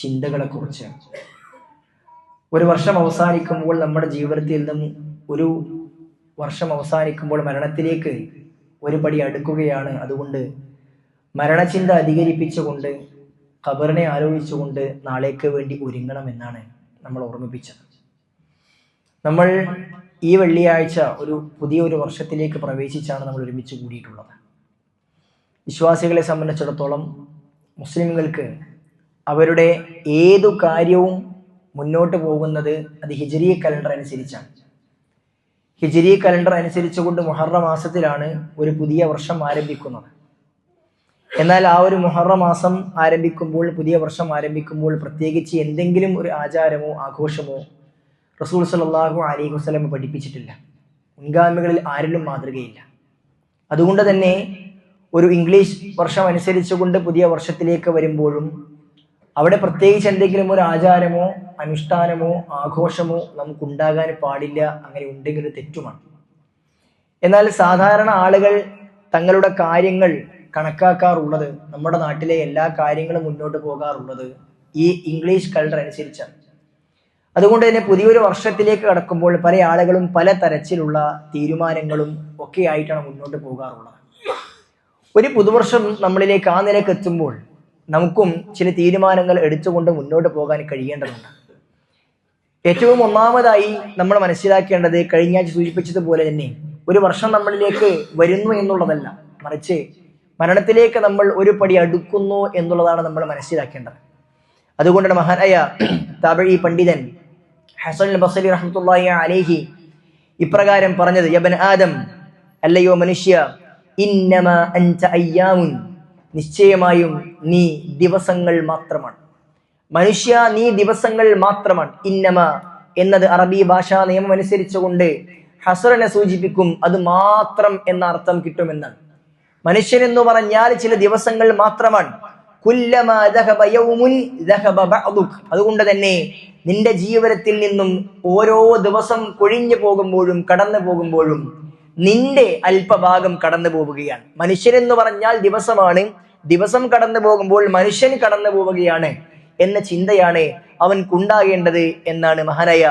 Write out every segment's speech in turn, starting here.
ചിന്തകളെക്കുറിച്ച്. ഒരു വർഷം അവസാനിക്കുമ്പോൾ നമ്മുടെ ജീവിതത്തിൽ നിന്നും ഒരു വർഷം അവസാനിക്കുമ്പോൾ മരണത്തിലേക്ക് ഒരു പടി അടുക്കുകയാണ്. അതുകൊണ്ട് മരണചിന്ത അധികരിപ്പിച്ചുകൊണ്ട് ഖബറിനെ ആലോചിച്ചുകൊണ്ട് നാളേക്ക് വേണ്ടി ഒരുങ്ങണമെന്നാണ് നമ്മൾ ഓർമ്മിപ്പിച്ചത്. നമ്മൾ ഈ വെള്ളിയാഴ്ച ഒരു പുതിയൊരു വർഷത്തിലേക്ക് പ്രവേശിച്ചാണ് നമ്മൾ ഒരുമിച്ച് കൂടിയിട്ടുള്ളത്. വിശ്വാസികളെ സംബന്ധിച്ചിടത്തോളം മുസ്ലിമുകൾക്ക് അവരുടെ ഏതു കാര്യവും മുന്നോട്ട് പോകുന്നത് അത് ഹിജ്രി കലണ്ടർ അനുസരിച്ചാണ്. ഹിജ്രി കലണ്ടർ അനുസരിച്ചുകൊണ്ട് മുഹറം മാസത്തിലാണ് ഒരു പുതിയ വർഷം ആരംഭിക്കുന്നത്. എന്നാൽ ആ ഒരു മുഹറം മാസം ആരംഭിക്കുമ്പോൾ, പുതിയ വർഷം ആരംഭിക്കുമ്പോൾ പ്രത്യേകിച്ച് എന്തെങ്കിലും ഒരു ആചാരമോ ആഘോഷമോ റസൂൽ സല്ലല്ലാഹു അലൈഹി വസല്ലം പഠിപ്പിച്ചിട്ടില്ല. മുൻഗാമികളിൽ ആരിലും മാതൃകയില്ല. അതുകൊണ്ട് തന്നെ ഒരു ഇംഗ്ലീഷ് വർഷം അനുസരിച്ചുകൊണ്ട് പുതിയ വർഷത്തിലേക്ക് വരുമ്പോഴും അവിടെ പ്രത്യേകിച്ച് എന്തെങ്കിലും ഒരു ആചാരമോ അനുഷ്ഠാനമോ ആഘോഷമോ നമുക്കുണ്ടാകാൻ പാടില്ല. അങ്ങനെ ഉണ്ടെങ്കിൽ തെറ്റുമാണ്. എന്നാൽ സാധാരണ ആളുകൾ തങ്ങളുടെ കാര്യങ്ങൾ കണക്കാക്കാറുള്ളത്, നമ്മുടെ നാട്ടിലെ എല്ലാ കാര്യങ്ങളും മുന്നോട്ട് പോകാറുള്ളത് ഈ ഇംഗ്ലീഷ് കലണ്ടർ അനുസരിച്ചാണ്. അതുകൊണ്ട് തന്നെ പുതിയൊരു വർഷത്തിലേക്ക് കടക്കുമ്പോൾ പല ആളുകളും പല തരത്തിലുള്ള തീരുമാനങ്ങളും ഒക്കെ ആയിട്ടാണ് മുന്നോട്ട് പോകാറുള്ളത്. ഒരു പുതുവർഷം നമ്മളിലേക്ക് ആ നിലക്ക് എത്തുമ്പോൾ നമുക്കും ചില തീരുമാനങ്ങൾ എടുത്തുകൊണ്ട് മുന്നോട്ട് പോകാൻ കഴിയേണ്ടതുണ്ട്. ഏറ്റവും ഒന്നാമതായി നമ്മൾ മനസ്സിലാക്കേണ്ടത്, കഴിഞ്ഞ ആഴ്ച സൂചിപ്പിച്ചതുപോലെ തന്നെ ഒരു വർഷം നമ്മളിലേക്ക് വരുന്നു എന്നുള്ളതല്ല, മറിച്ച് മരണത്തിലേക്ക് നമ്മൾ ഒരു പടി അടുക്കുന്നു എന്നുള്ളതാണ് നമ്മൾ മനസ്സിലാക്കേണ്ടത്. അതുകൊണ്ടാണ് മഹാനായ താബഈ പണ്ഡിതൻ ഹസൻ അൽ ബസ്രി റഹ്മത്തുള്ളാഹി അലൈഹി ഇപ്രകാരം പറഞ്ഞത്: യബ്ന ആദം, അല്ലയോ മനുഷ്യ, ഇന്നമാ അൻത അയ്യാമുൻ, നിശ്ചയമായും നീ ദിവസങ്ങൾ മാത്രമാണ്. മനുഷ്യ, നീ ദിവസങ്ങൾ മാത്രമാണ്. ഇന്നമ എന്നത് അറബി ഭാഷാ നിയമം അനുസരിച്ചുകൊണ്ട് ഹസ്റിനെ സൂചിപ്പിക്കും, അത് മാത്രം എന്ന അർത്ഥം കിട്ടുമെന്നാണ്. മനുഷ്യൻ എന്ന് പറഞ്ഞാൽ ചില ദിവസങ്ങൾ മാത്രമാണ്. കുല്ലമാ ദഹബ യൗമുൻ ദഹബ ബഅദുക്. അതുകൊണ്ട് തന്നെ നിന്റെ ജീവിതത്തിൽ നിന്നും ഓരോ ദിവസം കൊഴിഞ്ഞു പോകുമ്പോഴും കടന്നു പോകുമ്പോഴും നിന്റെ അല്പഭാഗം കടന്നു പോവുകയാണ്. മനുഷ്യൻ എന്ന് പറഞ്ഞാൽ ദിവസമാണ്. ദിവസം കടന്നു പോകുമ്പോൾ മനുഷ്യൻ കടന്നു പോവുകയാണ് എന്ന ചിന്തയാണ് അവൻക്കുണ്ടാകേണ്ടത് എന്നാണ് മഹാനായ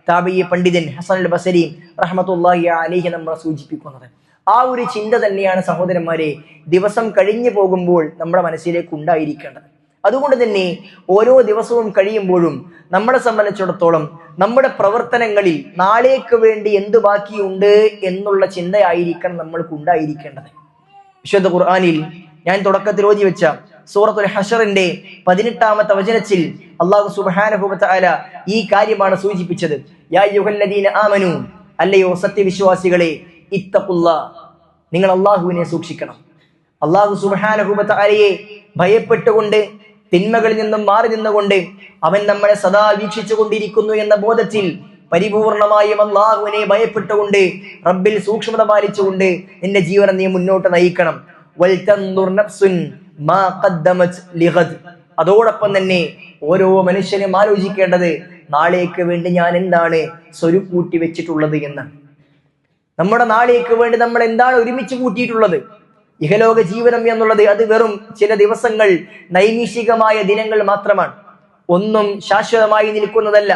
താബഈ പണ്ഡിതൻ ഹസൻ അൽ ബസ്രി റഹ്മത്തുള്ളാഹി അലൈഹി നമ്മളെ സൂചിപ്പിക്കുന്നത്. ആ ഒരു ചിന്ത തന്നെയാണ് സഹോദരന്മാരെ ദിവസം കഴിഞ്ഞു പോകുമ്പോൾ നമ്മുടെ മനസ്സിലേക്ക് ഉണ്ടായിരിക്കേണ്ടത്. അതുകൊണ്ട് തന്നെ ഓരോ ദിവസവും കഴിയുമ്പോഴും നമ്മളെ സംബന്ധിച്ചിടത്തോളം നമ്മുടെ പ്രവർത്തനങ്ങളിൽ നാളേക്ക് വേണ്ടി എന്ത് ബാക്കിയുണ്ട് എന്നുള്ള ചിന്തയായിരിക്കണം നമ്മൾക്ക് ഉണ്ടായിരിക്കേണ്ടത്. വിശുദ്ധ ഖുർആനിൽ ഞാൻ തുടക്കത്തിൽ ഓതി വെച്ച സൂറത്തുൽ ഹശറിന്റെ 18-ാമത്തെ വചനത്തിൽ അല്ലാഹു സുബ്ഹാനഹു വ തആല ഈ കാര്യമാണ് സൂചിപ്പിച്ചത്. യാ അയ്യുഹല്ലദീന ആമനു, അല്ലയോ സത്യവിശ്വാസികളെ, ഇത്തഖുല്ലാഹ്, നിങ്ങൾ അല്ലാഹുവിനെ സൂക്ഷിക്കണം. അല്ലാഹു സുബ്ഹാനഹു വ തആലയെ ഭയപ്പെട്ടുകൊണ്ട് തിന്മകളിൽ നിന്നും മാറി നിന്നുകൊണ്ട് അവൻ നമ്മളെ സദാ വീക്ഷിച്ചു കൊണ്ടിരിക്കുന്നു എന്ന ബോധത്തിൽ പരിപൂർണമായും അല്ലാഹുവിനെ ഭയപ്പെട്ടുകൊണ്ട് റബ്ബിൽ സൂക്ഷ്മത പാലിച്ചുകൊണ്ട് നിന്റെ ജീവനം നീ മുന്നോട്ട് നയിക്കണം. വൽതൻദുർ നഫ്സുൻ മാ ഖദ്ദമത് ലിഗദ്. അതോടൊപ്പം തന്നെ ഓരോ മനുഷ്യനും ആലോചിക്കേണ്ടത് നാളേക്ക് വേണ്ടി ഞാൻ എന്താണ് സ്വരുക്കൂട്ടി വെച്ചിട്ടുള്ളത് എന്നാണ്. നമ്മുടെ നാളേക്ക് വേണ്ടി നമ്മൾ എന്താണ് ഒരുമിച്ച് കൂട്ടിയിട്ടുള്ളത്? ഇഹലോക ജീവിതം എന്നുള്ളത് അത് വെറും ചില ദിവസങ്ങൾ, നൈമിഷികമായ ദിനങ്ങൾ മാത്രമാണ്. ഒന്നും ശാശ്വതമായി നിൽക്കുന്നതല്ല.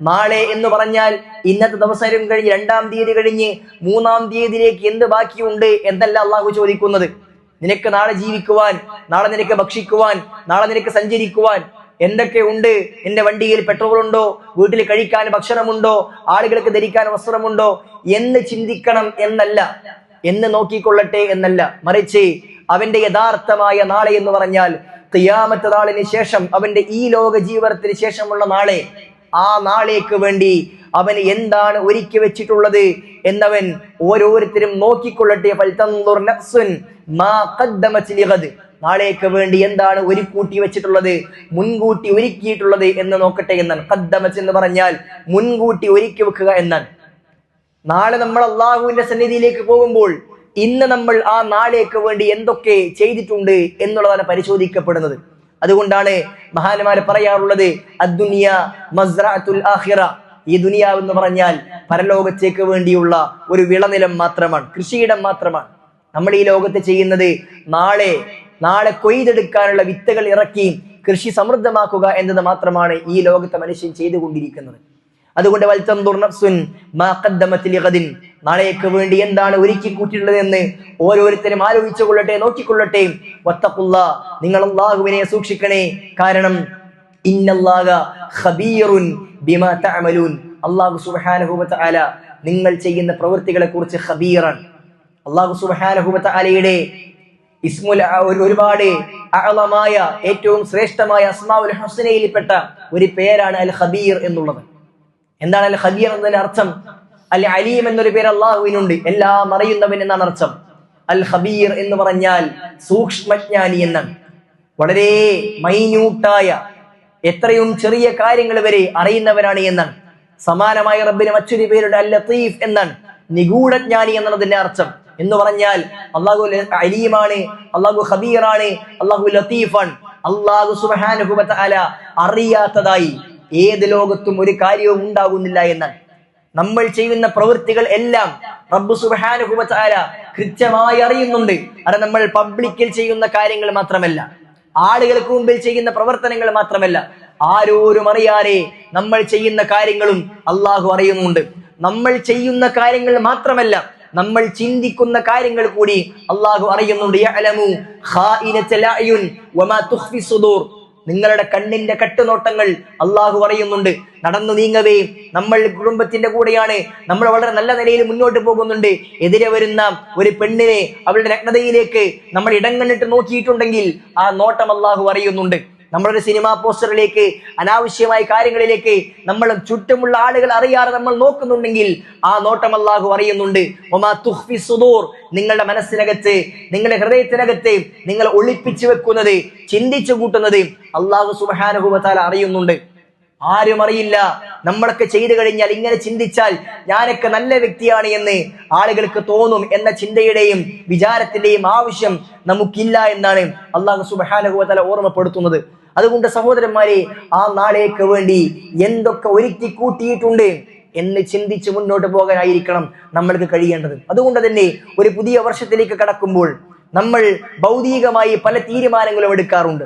നാളെ എന്ന് പറഞ്ഞാൽ ഇന്നത്തെ ദിവസം കഴിഞ്ഞ് 2-ാം തീയതി കഴിഞ്ഞ് 3-ാം തീയതിയിലേക്ക് എന്ത് ബാക്കിയുണ്ട് എന്നല്ല അള്ളാഹു ചോദിക്കുന്നത്. നിനക്ക് നാളെ ജീവിക്കുവാൻ, നാളെ നിനക്ക് ഭക്ഷിക്കുവാൻ, നാളെ നിനക്ക് സഞ്ചരിക്കുവാൻ എന്തൊക്കെ ഉണ്ട്? നിന്റെ വണ്ടിയിൽ പെട്രോൾ ഉണ്ടോ? വീട്ടിൽ കഴിക്കാൻ ഭക്ഷണമുണ്ടോ? ആളുകൾക്ക് ധരിക്കാൻ വസ്ത്രമുണ്ടോ എന്ന് ചിന്തിക്കണം എന്നല്ല, എന്ന് നോക്കിക്കൊള്ളട്ടെ എന്നല്ല, മറിച്ച് അവന്റെ യഥാർത്ഥമായ നാളെ എന്ന് പറഞ്ഞാൽ ഖിയാമത്ത് നാളിന് ശേഷം, അവന്റെ ഈ ലോക ജീവിതത്തിന് ശേഷമുള്ള നാളെ, ആ നാളേക്ക് വേണ്ടി അവന് എന്താണ് ഒരുക്കി വെച്ചിട്ടുള്ളത് എന്നവൻ ഓരോരുത്തരും നോക്കിക്കൊള്ളട്ടെ. ഫൽതൻദുർ നഫ്സുൻ മാ ഖദ്ദമത് ലിഗദ്. നാളേക്ക് വേണ്ടി എന്താണ് ഒരുക്കൂട്ടി വെച്ചിട്ടുള്ളത്, മുൻകൂട്ടി ഒരുക്കിയിട്ടുള്ളത് എന്ന് നോക്കട്ടെ എന്നാണ്. ഖദ്ദമത് എന്ന് പറഞ്ഞാൽ മുൻകൂട്ടി ഒരുക്കി വെക്കുക എന്നാണ്. നാളെ നമ്മൾ അള്ളാഹുവിന്റെ സന്നിധിയിലേക്ക് പോകുമ്പോൾ ഇന്ന് നമ്മൾ ആ നാളേക്ക് വേണ്ടി എന്തൊക്കെ ചെയ്തിട്ടുണ്ട് എന്നുള്ളതാണ് പരിശോധിക്കപ്പെടുന്നത്. അതുകൊണ്ടാണ് മഹാന്മാര് പറയാറുള്ളത്, അദ്ദുനിയ മസ്റഅത്തുൽ ആഖിറ. ഈ ദുനിയാവ് എന്ന് പറഞ്ഞാൽ പരലോകത്തേക്ക് വേണ്ടിയുള്ള ഒരു വിളനിലം മാത്രമാണ്, കൃഷിയിടം മാത്രമാണ്. നമ്മൾ ഈ ലോകത്ത് ചെയ്യുന്നത് നാളെ കൊയ്തെടുക്കാനുള്ള വിത്തുകൾ ഇറക്കി കൃഷി സമൃദ്ധമാക്കുക എന്നത് മാത്രമാണ് ഈ ലോകത്തെ മനുഷ്യൻ ചെയ്തുകൊണ്ടിരിക്കുന്നത്. അതുകൊണ്ട് വൽതൻദുർ നഫ്സുൻ മാ ഖദ്ദമത് ലിഗദിൻ, നാളേക്ക് വേണ്ടി എന്താണ് ഒരുക്കി കൂട്ടിയിട്ടുള്ളത് എന്ന് ഓരോരുത്തരും ആലോചിച്ചു കൊള്ളട്ടെ, നോക്കിക്കൊള്ളട്ടെ. വത്തഖുല്ലാഹ്, നിങ്ങൾ അല്ലാഹുവിനെ സൂക്ഷിക്കണേ. കാരണം ഇന്നല്ലാഹ ഖബീറുൻ ബിമാ തഅമലൂൻ, അല്ലാഹു സുബ്ഹാനഹു വ തആല നിങ്ങൾ ചെയ്യുന്ന പ്രവൃത്തികളെ കുറിച്ച് ഖബീറാണ്. അല്ലാഹു സുബ്ഹാനഹു വ തആലയുടെ ഇസ്മുൽ ഒരുപാട് അഅളമായ ഏറ്റവും ശ്രേഷ്ഠമായ അസ്മാഉൽ ഹുസ്നയിൽപ്പെട്ട ഒരു പേരാണ് അൽ ഖബീർ എന്നുള്ളത്. എന്താണ് അൽ ഖബീർ എന്നതിന്റെ അർത്ഥം? അൽ അലീം എന്നൊരു പേര് അള്ളാഹുവിനുണ്ട്, എല്ലാം അറിയുന്നവൻ എന്നാണ് അർത്ഥം. അൽ ഖബീർ എന്ന് പറഞ്ഞാൽ സൂക്ഷ്മജ്ഞാനി എന്നാണ്. വളരെ മൈന്യൂട്ടായ, എത്രയും ചെറിയ കാര്യങ്ങൾ വരെ അറിയുന്നവനാണ് എന്നാണ്. സമാനമായ റബ്ബിന് മറ്റൊരു പേരുണ്ട് അൽ ലത്തീഫ് എന്നാണ്, നിഗൂഢജ്ഞാനി എന്നതിന്റെ അർത്ഥം. എന്ന് പറഞ്ഞാൽ അള്ളാഹു അലീമാണ്, അള്ളാഹു ഖബീറാണ്, അള്ളാഹു ലത്തീഫാണ്. അള്ളാഹു സുബ്ഹാനഹു വ തആല അറിയാത്തതായി ഏത് ലോകത്തും ഒരു കാര്യവും ഉണ്ടാകുന്നില്ല എന്നാണ്. നമ്മൾ ചെയ്യുന്ന പ്രവൃത്തികൾ എല്ലാം റബ്ബ് സുബ്ഹാനഹു വ തആല കൃത്യമായി അറിയുന്നുണ്ട്. അത് നമ്മൾ പബ്ലിക്കിൽ ചെയ്യുന്ന കാര്യങ്ങൾ മാത്രമല്ല, ആളുകൾക്ക് മുമ്പിൽ ചെയ്യുന്ന പ്രവർത്തനങ്ങൾ മാത്രമല്ല, ആരോരും അറിയാതെ നമ്മൾ ചെയ്യുന്ന കാര്യങ്ങളും അള്ളാഹു അറിയുന്നുണ്ട്. നമ്മൾ ചെയ്യുന്ന കാര്യങ്ങൾ മാത്രമല്ല, നമ്മൾ ചിന്തിക്കുന്ന കാര്യങ്ങൾ കൂടി അള്ളാഹു അറിയുന്നുണ്ട്. യഅലമു ഖായിനത്തുൽ അയുൻ വമാ തുഖ്ഫി സുദൂർ, നിങ്ങളുടെ കണ്ണിന്റെ കട്ടുനോട്ടങ്ങൾ അള്ളാഹു അറിയുന്നുണ്ട്. നടന്നു നീങ്ങവേ നമ്മൾ കുടുംബത്തിന്റെ കൂടെയാണ്, നമ്മൾ വളരെ നല്ല നിലയിൽ മുന്നോട്ട് പോകുന്നുണ്ട്. എതിരെ വരുന്ന ഒരു പെണ്ണിനെ അവളുടെ നഗ്നതയിലേക്ക് നമ്മൾ ഇടം കണ്ടിട്ട് നോക്കിയിട്ടുണ്ടെങ്കിൽ ആ നോട്ടം അള്ളാഹു അറിയുന്നുണ്ട്. നമ്മളൊരു സിനിമാ പോസ്റ്ററിലേക്ക്, അനാവശ്യമായ കാര്യങ്ങളിലേക്ക് നമ്മൾ ചുറ്റുമുള്ള ആളുകൾ അറിയാതെ നമ്മൾ നോക്കുന്നുണ്ടെങ്കിൽ ആ നോട്ടം അള്ളാഹു അറിയുന്നുണ്ട്. വമാ തുഖ്ഫി സുദൂർ, നിങ്ങളുടെ മനസ്സിനകത്ത്, നിങ്ങളുടെ ഹൃദയത്തിനകത്ത് നിങ്ങൾ ഒളിപ്പിച്ചു വെക്കുന്നത്, ചിന്തിച്ചു കൂട്ടുന്നത് അള്ളാഹു സുബ്ഹാനഹു വ തആല അറിയുന്നുണ്ട്. ആരും അറിയില്ല. നമ്മളൊക്കെ ചെയ്തു കഴിഞ്ഞാൽ, ഇങ്ങനെ ചിന്തിച്ചാൽ ഞാനൊക്കെ നല്ല വ്യക്തിയാണ് എന്ന് ആളുകൾക്ക് തോന്നും എന്ന ചിന്തയുടെയും വിചാരത്തിന്റെയും ആവശ്യം നമുക്കില്ല എന്നാണ് അള്ളാഹു സുബ്ഹാനഹു വ തആല ഓർമ്മപ്പെടുത്തുന്നത്. അതുകൊണ്ട് സഹോദരന്മാരെ, ആ നാളേക്ക് വേണ്ടി എന്തൊക്കെ ഒരുക്കി കൂട്ടിയിട്ടുണ്ട് എന്ന് ചിന്തിച്ച് മുന്നോട്ട് പോകാനായിരിക്കണം നമ്മൾക്ക് കഴിയേണ്ടത്. അതുകൊണ്ട് തന്നെ ഒരു പുതിയ വർഷത്തിലേക്ക് കടക്കുമ്പോൾ നമ്മൾ ഭൗതികമായി പല തീരുമാനങ്ങളും എടുക്കാറുണ്ട്.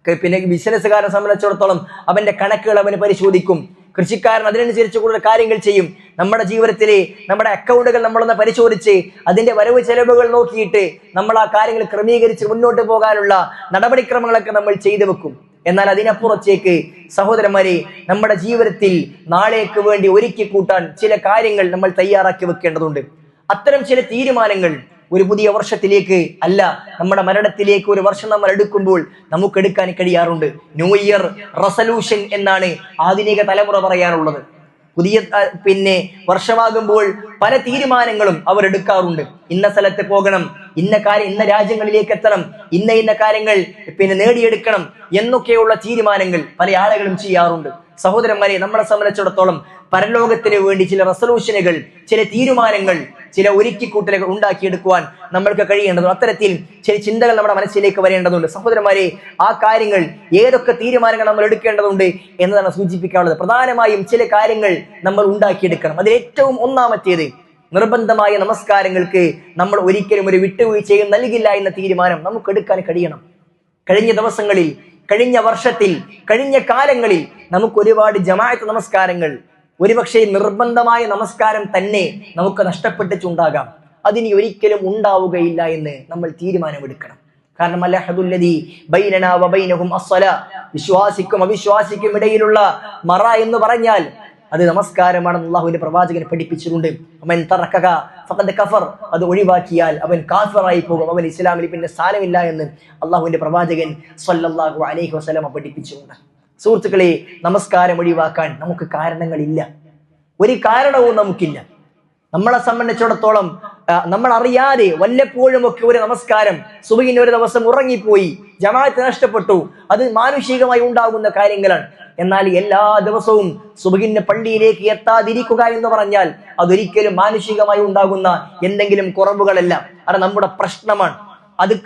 പിന്നെ ബിസിനസ്സുകാരനെ സംബന്ധിച്ചിടത്തോളം അവന്റെ കണക്കുകൾ അവന് പരിശോധിക്കും. കൃഷിക്കാരൻ അതിനനുസരിച്ച് കൂടുതൽ കാര്യങ്ങൾ ചെയ്യും. നമ്മുടെ ജീവിതത്തിലെ നമ്മുടെ അക്കൗണ്ടുകൾ നമ്മളൊന്ന് പരിശോധിച്ച് അതിന്റെ വരവ് ചെലവുകൾ നോക്കിയിട്ട് നമ്മൾ ആ കാര്യങ്ങൾ ക്രമീകരിച്ച് മുന്നോട്ട് പോകാനുള്ള നടപടിക്രമങ്ങളൊക്കെ നമ്മൾ ചെയ്തു വെക്കും. എന്നാൽ അതിനപ്പുറത്തേക്ക് സഹോദരന്മാരെ, നമ്മുടെ ജീവിതത്തിൽ നാളേക്ക് വേണ്ടി ഒരുക്കി കൂട്ടാൻ ചില കാര്യങ്ങൾ നമ്മൾ തയ്യാറാക്കി വെക്കേണ്ടതുണ്ട്. അത്തരം ചില തീരുമാനങ്ങൾ ഒരു പുതിയ വർഷത്തിലേക്ക് അല്ല, നമ്മുടെ മരണത്തിലേക്ക് ഒരു വർഷം നമ്മൾ എടുക്കുമ്പോൾ നമുക്ക് എടുക്കാൻ കഴിയാറുണ്ട്. ന്യൂ ഇയർ റെസല്യൂഷൻ എന്നാണ് ആധുനിക തലമുറ പറയാറുള്ളത്. പുതിയ വർഷമാകുമ്പോൾ പല തീരുമാനങ്ങളും അവർ എടുക്കാറുണ്ട്. ഇന്ന സ്ഥലത്ത് പോകണം, ഇന്ന രാജ്യങ്ങളിലേക്ക് എത്തണം, ഇന്ന കാര്യങ്ങൾ നേടിയെടുക്കണം എന്നൊക്കെയുള്ള തീരുമാനങ്ങൾ പല ആളുകളും ചെയ്യാറുണ്ട്. സഹോദരന്മാരെ, നമ്മളെ സംബന്ധിച്ചിടത്തോളം പരലോകത്തിന് വേണ്ടി ചില റെസല്യൂഷനുകൾ, ചില തീരുമാനങ്ങൾ, ചില ഒരുക്കിക്കൂട്ടലുകൾ ഉണ്ടാക്കിയെടുക്കുവാൻ നമ്മൾക്ക് കഴിയേണ്ടതുണ്ട്. അത്തരത്തിൽ ചില ചിന്തകൾ നമ്മുടെ മനസ്സിലേക്ക് വരേണ്ടതുണ്ട്. സഹോദരന്മാരെ, ആ കാര്യങ്ങൾ, ഏതൊക്കെ തീരുമാനങ്ങൾ നമ്മൾ എടുക്കേണ്ടതുണ്ട് എന്നതാണ് സൂചിപ്പിക്കാനുള്ളത്. പ്രധാനമായും ചില കാര്യങ്ങൾ നമ്മൾ ഉണ്ടാക്കിയെടുക്കണം. അതിൽ ഏറ്റവും ഒന്നാമത്തേത്, നിർബന്ധമായ നമസ്കാരങ്ങൾക്ക് നമ്മൾ ഒരിക്കലും ഒരു വിട്ടുവീഴ്ചയും നൽകില്ല എന്ന തീരുമാനം നമുക്ക് എടുക്കാൻ കഴിയണം. കഴിഞ്ഞ ദിവസങ്ങളിൽ, കഴിഞ്ഞ വർഷത്തിൽ, കഴിഞ്ഞ കാലങ്ങളിൽ നമുക്ക് ഒരുപാട് ജമാഅത്ത് നമസ്കാരങ്ങൾ, ഒരുപക്ഷെ നിർബന്ധമായ നമസ്കാരം തന്നെ നമുക്ക് നഷ്ടപ്പെട്ടിട്ടുണ്ടാകാം. അതിനി ഒരിക്കലും ഉണ്ടാവുകയില്ല എന്ന് നമ്മൾ തീരുമാനമെടുക്കണം. കാരണം അൽഹദുല്ലദീ ബൈനനാ വബൈനഹും അസ്സലാ, വിശ്വാസിക്കും അവിശ്വാസിക്കും ഇടയിലുള്ള മറ എന്ന് പറഞ്ഞാൽ അത് നമസ്കാരമാണെന്ന് അല്ലാഹുവിന്റെ പ്രവാചകൻ പഠിപ്പിച്ചിട്ടുണ്ട്. അവൻ തറക്കക ഫഖദ് കഫർ, അത് ഒഴിവാക്കിയാൽ അവൻ കാഫിറായി പോകും, അവൻ ഇസ്ലാമിൽ പിന്നെ സ്ഥാനമില്ല എന്ന് അല്ലാഹുവിന്റെ പ്രവാചകൻ സ്വല്ലല്ലാഹു അലൈഹി വസല്ലം പഠിപ്പിച്ചിട്ടുണ്ട്. സുഹൃത്തുക്കളെ, നമസ്കാരം ഒഴിവാക്കാൻ നമുക്ക് കാരണങ്ങളില്ല, ഒരു കാരണവും നമുക്കില്ല. നമ്മളെ സംബന്ധിച്ചിടത്തോളം നമ്മൾ അറിയാതെ വല്ലപ്പോഴും ഒക്കെ ഒരു നമസ്കാരം, സുബഹിന് ഒരു ദിവസം ഉറങ്ങിപ്പോയി, ജമാഅത്ത് നഷ്ടപ്പെട്ടു, അത് മാനുഷികമായി ഉണ്ടാകുന്ന കാര്യങ്ങളാണ്. എന്നാൽ എല്ലാ ദിവസവും സുബഹിന്റെ പള്ളിയിലേക്ക് എത്താതിരിക്കുക എന്ന് പറഞ്ഞാൽ അതൊരിക്കലും മാനുഷികമായി ഉണ്ടാകുന്ന എന്തെങ്കിലും കുറവുകളല്ല, അത് നമ്മുടെ പ്രശ്നമാണ്,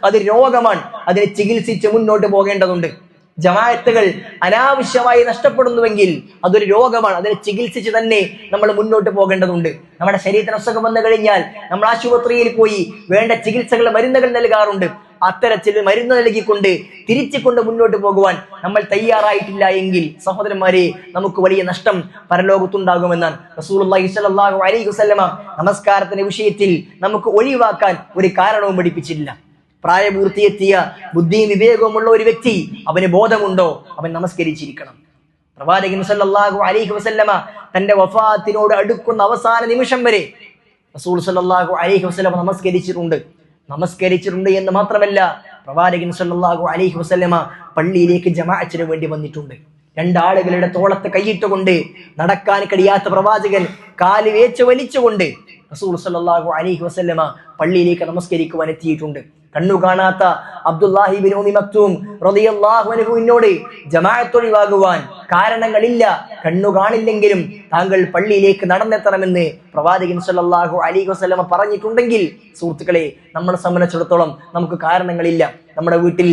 അത് രോഗമാണ്. അതിനെ ചികിത്സിച്ച് മുന്നോട്ട് പോകേണ്ടതുണ്ട്. ജമാഅത്തുകൾ അനാവശ്യമായി നഷ്ടപ്പെടുന്നുവെങ്കിൽ അതൊരു രോഗമാണ്, അതിനെ ചികിത്സിച്ച് തന്നെ നമ്മൾ മുന്നോട്ട് പോകേണ്ടതുണ്ട്. നമ്മുടെ ശരീരത്തിന് അസുഖം വന്നു കഴിഞ്ഞാൽ നമ്മൾ ആശുപത്രിയിൽ പോയി വേണ്ട ചികിത്സകൾ, മരുന്നുകൾ നൽകാറുണ്ട്. അത്തരത്തിൽ മരുന്ന് നൽകിക്കൊണ്ട് തിരിച്ചുകൊണ്ട് മുന്നോട്ട് പോകുവാൻ നമ്മൾ തയ്യാറായിട്ടില്ല എങ്കിൽ സഹോദരന്മാരെ നമുക്ക് വലിയ നഷ്ടം പരലോകത്തുണ്ടാകുമെന്നാണ് റസൂലുള്ളാഹി സ്വല്ലല്ലാഹു അലൈഹി വസല്ലമ നമസ്കാരത്തിന്റെ വിഷയത്തിൽ നമുക്ക് ഒഴിവാക്കാൻ ഒരു കാരണവും പഠിപ്പിച്ചില്ല. പ്രായപൂർത്തിയെത്തിയ ബുദ്ധിയും വിവേകവുമുള്ള ഒരു വ്യക്തി, അവന് ബോധമുണ്ടോ, അവൻ നമസ്കരിച്ചിരിക്കണം. പ്രവാചകൻ സല്ലല്ലാഹു അലൈഹി വസല്ലമ തന്റെ വഫാത്തിനോട് അടുക്കുന്ന അവസാന നിമിഷം വരെ റസൂൽ സല്ലല്ലാഹു അലൈഹി വസല്ലമ നമസ്കരിച്ചിട്ടുണ്ട് എന്ന് മാത്രമല്ല, പ്രവാചകൻ സല്ലല്ലാഹു അലൈഹി വസല്ലമ പള്ളിയിലേക്ക് ജമാഅത്തിന് വേണ്ടി വന്നിട്ടുണ്ട്. രണ്ടാളുകളുടെ തോളത്ത് കൈയിട്ടുകൊണ്ട് നടക്കാൻ കഴിയാത്ത പ്രവാചകൻ കാല് വേച്ച് വലിച്ചുകൊണ്ട് റസൂൽ സല്ലല്ലാഹു അലൈഹി വസല്ലമ പള്ളിയിലേക്ക് നമസ്കരിക്കുവാൻ എത്തിയിട്ടുണ്ട്. കണ്ണു കാണാത്ത അബ്ദുല്ലാഹി ഇബ്നു ഉമ്മി മക്തൂം റളിയല്ലാഹു അൻഹുവിനോട് ജമാഅത്ത് ഒഴിവാകുവാൻ കാരണങ്ങളില്ല, കണ്ണു കാണില്ലെങ്കിലും താങ്കൾ പള്ളിയിലേക്ക് നടന്നെത്തണമെന്ന് പ്രവാചകൻ സല്ലല്ലാഹു അലൈഹി വസല്ലമ പറഞ്ഞിട്ടുണ്ടെങ്കിൽ സുഹൃത്തുക്കളെ, നമ്മളെ സംബന്ധിച്ചിടത്തോളം നമുക്ക് കാരണങ്ങളില്ല. നമ്മുടെ വീട്ടിൽ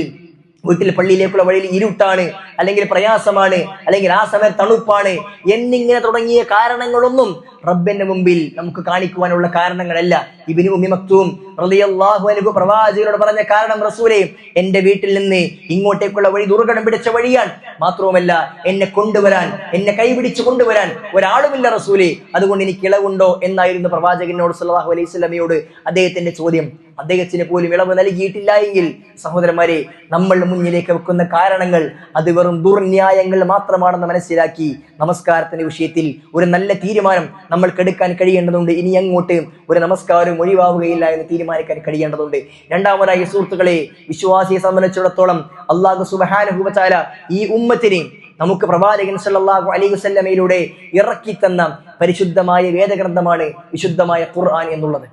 പള്ളിയിലേക്കുള്ള വഴിയിൽ ഇരുട്ടാണ്, അല്ലെങ്കിൽ പ്രയാസമാണ്, അല്ലെങ്കിൽ ആ സമയത്ത് തണുപ്പാണ് എന്നിങ്ങനെ തുടങ്ങിയ കാരണങ്ങളൊന്നും റബ്ബിന്റെ മുമ്പിൽ നമുക്ക് കാണിക്കുവാനുള്ള കാരണങ്ങളല്ല. ഇബ്നു ഉമ്മി മക്തൂം റളിയല്ലാഹു അൻഹു പ്രവാചകനോട് പറഞ്ഞ കാരണം, റസൂലേ, എന്റെ വീട്ടിൽ നിന്ന് ഇങ്ങോട്ടേക്കുള്ള വഴി ദുർഘടം പിടിച്ച വഴിയാണ്, മാത്രവുമല്ല എന്നെ കൈപിടിച്ചു കൊണ്ടുവരാൻ ഒരാളുമില്ല റസൂലേ, അതുകൊണ്ട് എനിക്ക് ഇളവുണ്ടോ എന്നായിരുന്നു പ്രവാചകനോട് സല്ലല്ലാഹു അലൈഹി വസല്ലമയോട് അദ്ദേഹത്തിന്റെ ചോദ്യം. അദ്ദേഹത്തിന് പോലും ഇളവ് നൽകിയിട്ടില്ല എങ്കിൽ സഹോദരന്മാരെ, നമ്മൾ മുന്നിലേക്ക് വെക്കുന്ന കാരണങ്ങൾ അത് വെറും ദുർന്യായങ്ങൾ മാത്രമാണെന്ന് മനസ്സിലാക്കി നമസ്കാരത്തിന്റെ വിഷയത്തിൽ ഒരു നല്ല തീരുമാനം നമ്മൾക്ക് എടുക്കാൻ കഴിയേണ്ടതുണ്ട്. ഇനി അങ്ങോട്ട് ഒരു നമസ്കാരം ഒഴിവാവുകയില്ല എന്ന് തീരുമാനിക്കാൻ കഴിയേണ്ടതുണ്ട്. രണ്ടാമതായി സുഹൃത്തുക്കളെ, വിശ്വാസിയെ സംബന്ധിച്ചിടത്തോളം അല്ലാഹു സുബ്ഹാനഹു വ തആല ഈ ഉമ്മത്തിനെ നമുക്ക് പ്രവാചകൻ സല്ലല്ലാഹു അലൈഹി വസല്ലമയിലൂടെ ഇറക്കി തന്ന പരിശുദ്ധമായ വേദഗ്രന്ഥമാണ് വിശുദ്ധമായ ഖുർആൻ എന്നുള്ളത്.